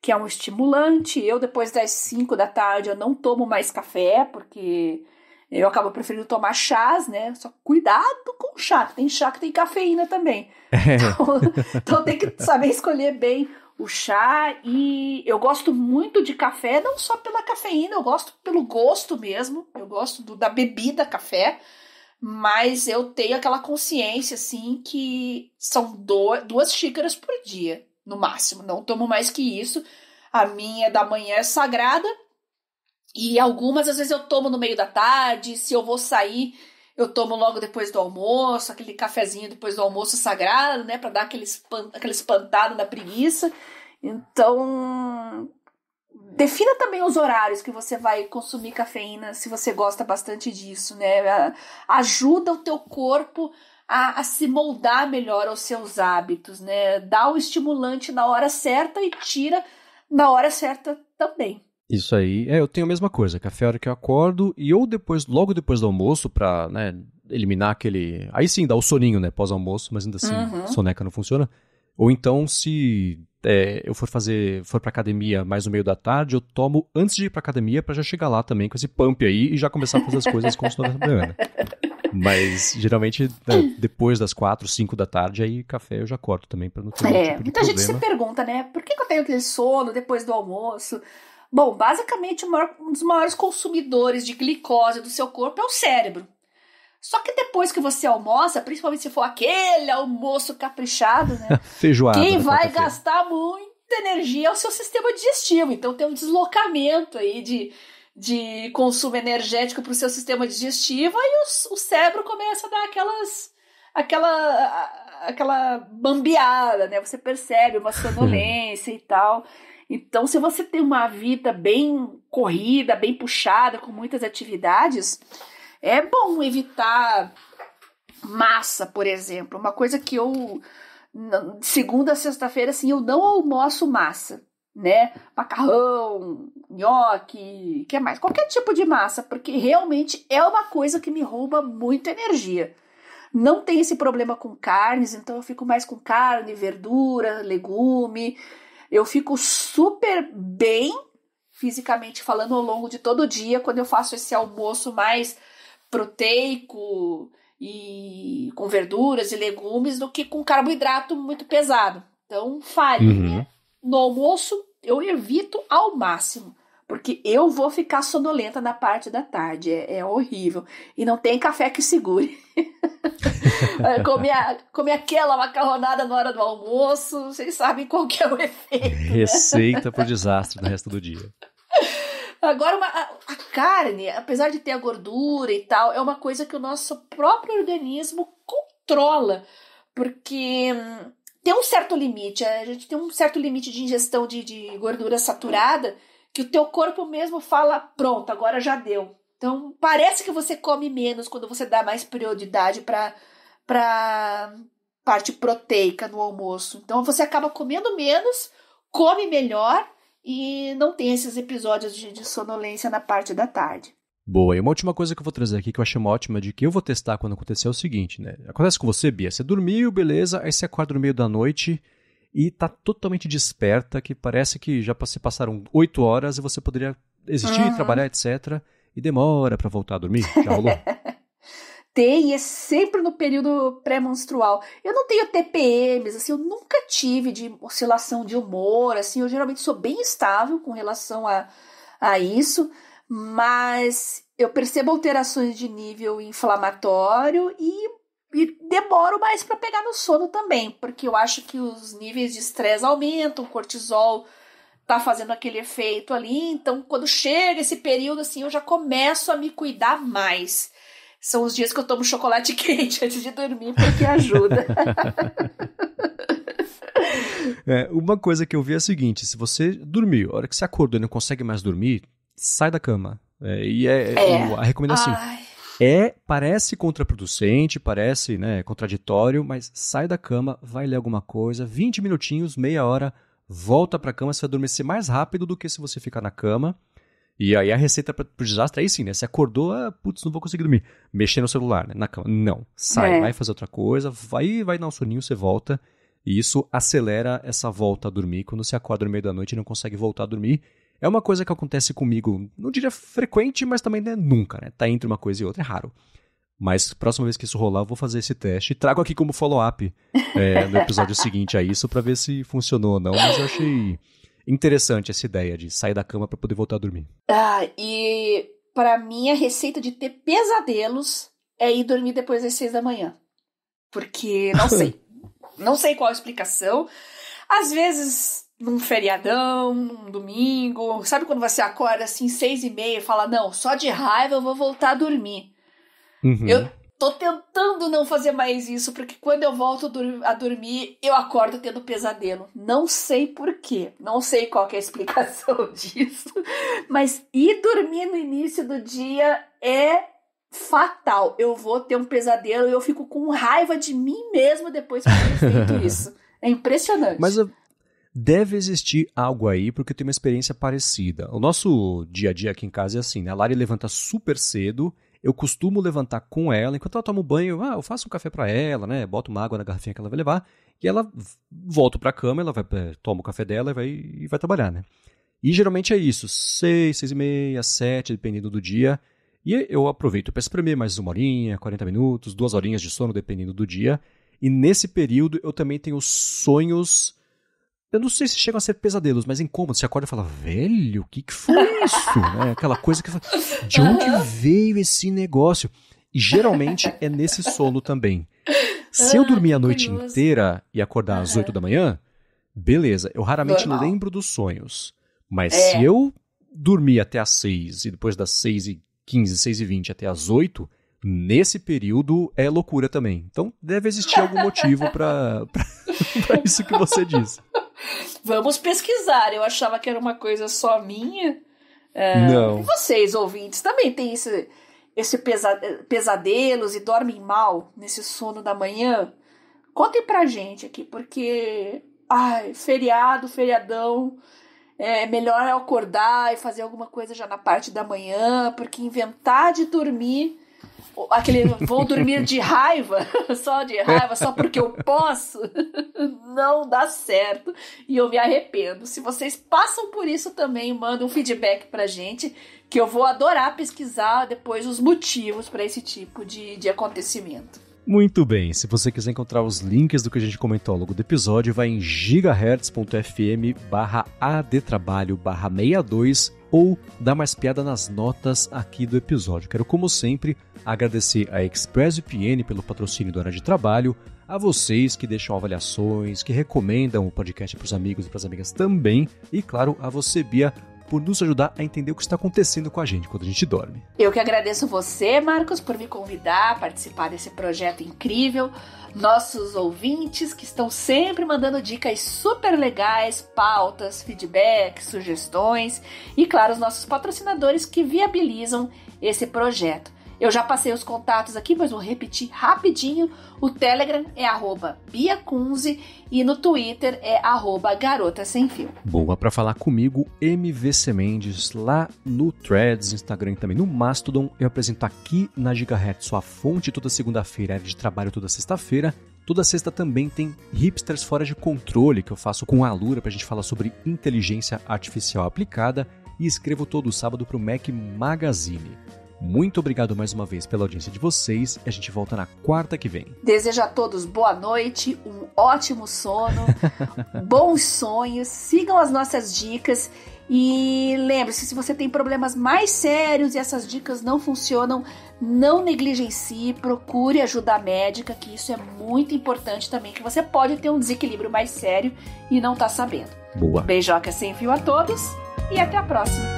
que é um estimulante. Eu, depois das 5 da tarde, eu não tomo mais café, porque eu acabo preferindo tomar chás, né? Só cuidado com o chá, tem chá que tem cafeína também. Então tem que saber escolher bem o chá. E eu gosto muito de café, não só pela cafeína, eu gosto pelo gosto mesmo. Eu gosto da bebida café, mas eu tenho aquela consciência, assim, que são 2 xícaras por dia, no máximo. Não tomo mais que isso. A minha da manhã é sagrada. E algumas, às vezes, eu tomo no meio da tarde. Se eu vou sair, eu tomo logo depois do almoço. Aquele cafezinho depois do almoço sagrado, né? Pra dar aquele espantado na preguiça. Então, defina também os horários que você vai consumir cafeína, se você gosta bastante disso, né? Ajuda o teu corpo a se moldar melhor aos seus hábitos, né? Dá o estimulante na hora certa e tira na hora certa também. Isso aí, eu tenho a mesma coisa, café é a hora que eu acordo e ou logo depois do almoço pra, né, eliminar aquele... Aí sim, dá o soninho, né, pós-almoço, mas ainda assim, soneca não funciona. Ou então, se eu for pra academia mais no meio da tarde, eu tomo antes de ir pra academia pra já chegar lá também com esse pump aí e já começar a fazer as coisas como se não fosse problema. Mas, geralmente, depois das 4, 5 da tarde, aí café eu já corto também pra não ter nenhum tipo de muita problema. Gente se pergunta, né, por que eu tenho aquele sono depois do almoço? Bom, basicamente, um dos maiores consumidores de glicose do seu corpo é o cérebro. Só que depois que você almoça, principalmente se for aquele almoço caprichado, né? Feijoada. Quem vai gastar muita energia é o seu sistema digestivo. Então tem um deslocamento aí de consumo energético para o seu sistema digestivo, aí o cérebro começa a dar aquela bambeada, né? Você percebe uma sonolência e tal. Então, se você tem uma vida bem corrida, bem puxada, com muitas atividades, é bom evitar massa, por exemplo. Uma coisa que eu, de segunda a sexta-feira, assim, eu não almoço massa, né? Macarrão, nhoque, que mais? Qualquer tipo de massa, porque realmente é uma coisa que me rouba muita energia. Não tem esse problema com carnes, então eu fico mais com carne, verdura, legume. Eu fico super bem, fisicamente falando, ao longo de todo o dia, quando eu faço esse almoço mais proteico e com verduras e legumes, do que com carboidrato muito pesado. Então, farinha no almoço eu evito ao máximo, porque eu vou ficar sonolenta na parte da tarde, é horrível. E não tem café que segure. Comer aquela macarronada na hora do almoço, vocês sabem qual que é o efeito. Receita pro desastre no resto do dia. Agora, a carne, apesar de ter a gordura e tal, é uma coisa que o nosso próprio organismo controla, porque tem um certo limite, a gente tem um certo limite de ingestão de gordura saturada, que o teu corpo mesmo fala, pronto, agora já deu. Então, parece que você come menos quando você dá mais prioridade para parte proteica no almoço. Então, você acaba comendo menos, come melhor e não tem esses episódios de sonolência na parte da tarde. Boa, e uma última coisa que eu vou trazer aqui que eu achei uma ótima de que eu vou testar quando acontecer é o seguinte, né? Acontece com você, Bia, você dormiu, beleza, aí você acorda no meio da noite e tá totalmente desperta, que parece que já se passaram 8 horas e você poderia existir, trabalhar, etc. E demora pra voltar a dormir. Já rolou? Tem, é sempre no período pré-menstrual. Eu não tenho TPMs, assim, eu nunca tive de oscilação de humor, assim, eu geralmente sou bem estável com relação a isso, mas eu percebo alterações de nível inflamatório e demoro mais para pegar no sono também, porque eu acho que os níveis de estresse aumentam, o cortisol tá fazendo aquele efeito ali, então quando chega esse período assim, eu já começo a me cuidar mais. São os dias que eu tomo chocolate quente antes de dormir, porque ajuda. Uma coisa que eu vi é a seguinte, se você dormiu, a hora que você acordou e não consegue mais dormir, sai da cama. A recomendação parece contraproducente, parece, né, contraditório, mas sai da cama, vai ler alguma coisa, 20 minutinhos, meia hora, volta pra cama, você vai adormecer mais rápido do que se você ficar na cama. E aí a receita pro desastre é aí sim, né? Você acordou, não vou conseguir dormir. Mexer no celular, né? Na cama. Não. Sai, vai fazer outra coisa, vai dar um soninho, você volta. E isso acelera essa volta a dormir. Quando você acorda no meio da noite e não consegue voltar a dormir. É uma coisa que acontece comigo, não diria frequente, mas também não é nunca, né? Tá entre uma coisa e outra, é raro. Mas próxima vez que isso rolar, eu vou fazer esse teste. Trago aqui como follow-up no episódio seguinte a isso, pra ver se funcionou ou não. Mas eu achei interessante essa ideia de sair da cama pra poder voltar a dormir. E pra mim a receita de ter pesadelos é ir dormir depois das 6 da manhã. Porque, não sei. Não sei qual a explicação. Às vezes, num feriadão, num domingo, sabe quando você acorda assim 6:30 e fala, não, só de raiva eu vou voltar a dormir. Uhum. Eu tô tentando não fazer mais isso, porque quando eu volto a dormir, eu acordo tendo pesadelo. Não sei por quê, não sei qual que é a explicação disso, mas ir dormir no início do dia é fatal. Eu vou ter um pesadelo e eu fico com raiva de mim mesma depois que eu tenho feito isso. É impressionante. Mas deve existir algo aí, porque eu tenho uma experiência parecida. O nosso dia a dia aqui em casa é assim, né? A Lari levanta super cedo. Eu costumo levantar com ela, enquanto ela toma um banho, eu faço um café pra ela, né? Boto uma água na garrafinha que ela vai levar, e ela volta pra cama, ela toma o café dela e vai trabalhar, né? E geralmente é isso, 6, 6:30, 7, dependendo do dia. E eu aproveito para espremer mais 1 horinha, 40 minutos, 2 horinhas de sono, dependendo do dia. E nesse período eu também tenho sonhos. Eu não sei se chegam a ser pesadelos, mas incômodos. Você acorda e fala, velho, o que foi isso? Né? Aquela coisa que de onde veio esse negócio? E geralmente é nesse sono também. Se eu dormir a noite inteira e acordar às 8 da manhã, beleza, eu raramente lembro dos sonhos. Mas se eu dormir até às 6 e depois das 6:15, 6:20 até às 8, nesse período é loucura também. Então deve existir algum motivo para isso que você disse. Vamos pesquisar. Eu achava que era uma coisa só minha. Não. E vocês, ouvintes, também têm esse pesadelos e dormem mal nesse sono da manhã? Contem pra gente aqui, porque feriadão, é melhor acordar e fazer alguma coisa já na parte da manhã, porque inventar de dormir, vou dormir de raiva, só porque eu posso, não dá certo e eu me arrependo. Se vocês passam por isso também, mandem um feedback pra gente, que eu vou adorar pesquisar depois os motivos para esse tipo de acontecimento. Muito bem, se você quiser encontrar os links do que a gente comentou ao longo do episódio, vai em gigahertz.fm/adtrabalho/62 ou dá mais piada nas notas aqui do episódio. Quero, como sempre, agradecer a ExpressVPN pelo patrocínio do Hora de Trabalho, a vocês que deixam avaliações, que recomendam o podcast para os amigos e para as amigas também, e claro, a você, Bia, por nos ajudar a entender o que está acontecendo com a gente quando a gente dorme. Eu que agradeço você, Marcos, por me convidar a participar desse projeto incrível, nossos ouvintes que estão sempre mandando dicas super legais, pautas, feedbacks, sugestões e, claro, os nossos patrocinadores que viabilizam esse projeto. Eu já passei os contatos aqui, mas vou repetir rapidinho. O Telegram é @BiaCunze e no Twitter é @GarotaSemFio. Boa, para falar comigo, MVC Mendes, lá no Threads, Instagram e também no Mastodon. Eu apresento aqui na Gigahertz, sua fonte toda segunda-feira, área de trabalho toda sexta-feira. Toda sexta também tem Hipsters Fora de Controle, que eu faço com a Alura pra gente falar sobre inteligência artificial aplicada, e escrevo todo sábado pro Mac Magazine. Muito obrigado mais uma vez pela audiência de vocês e a gente volta na quarta que vem. Desejo a todos boa noite, um ótimo sono, bons sonhos, sigam as nossas dicas E lembre-se, se você tem problemas mais sérios e essas dicas não funcionam, não negligencie, procure ajuda médica, que isso é muito importante também, que você pode ter um desequilíbrio mais sério e não tá sabendo. Boa. Beijoca sem fio a todos e até a próxima.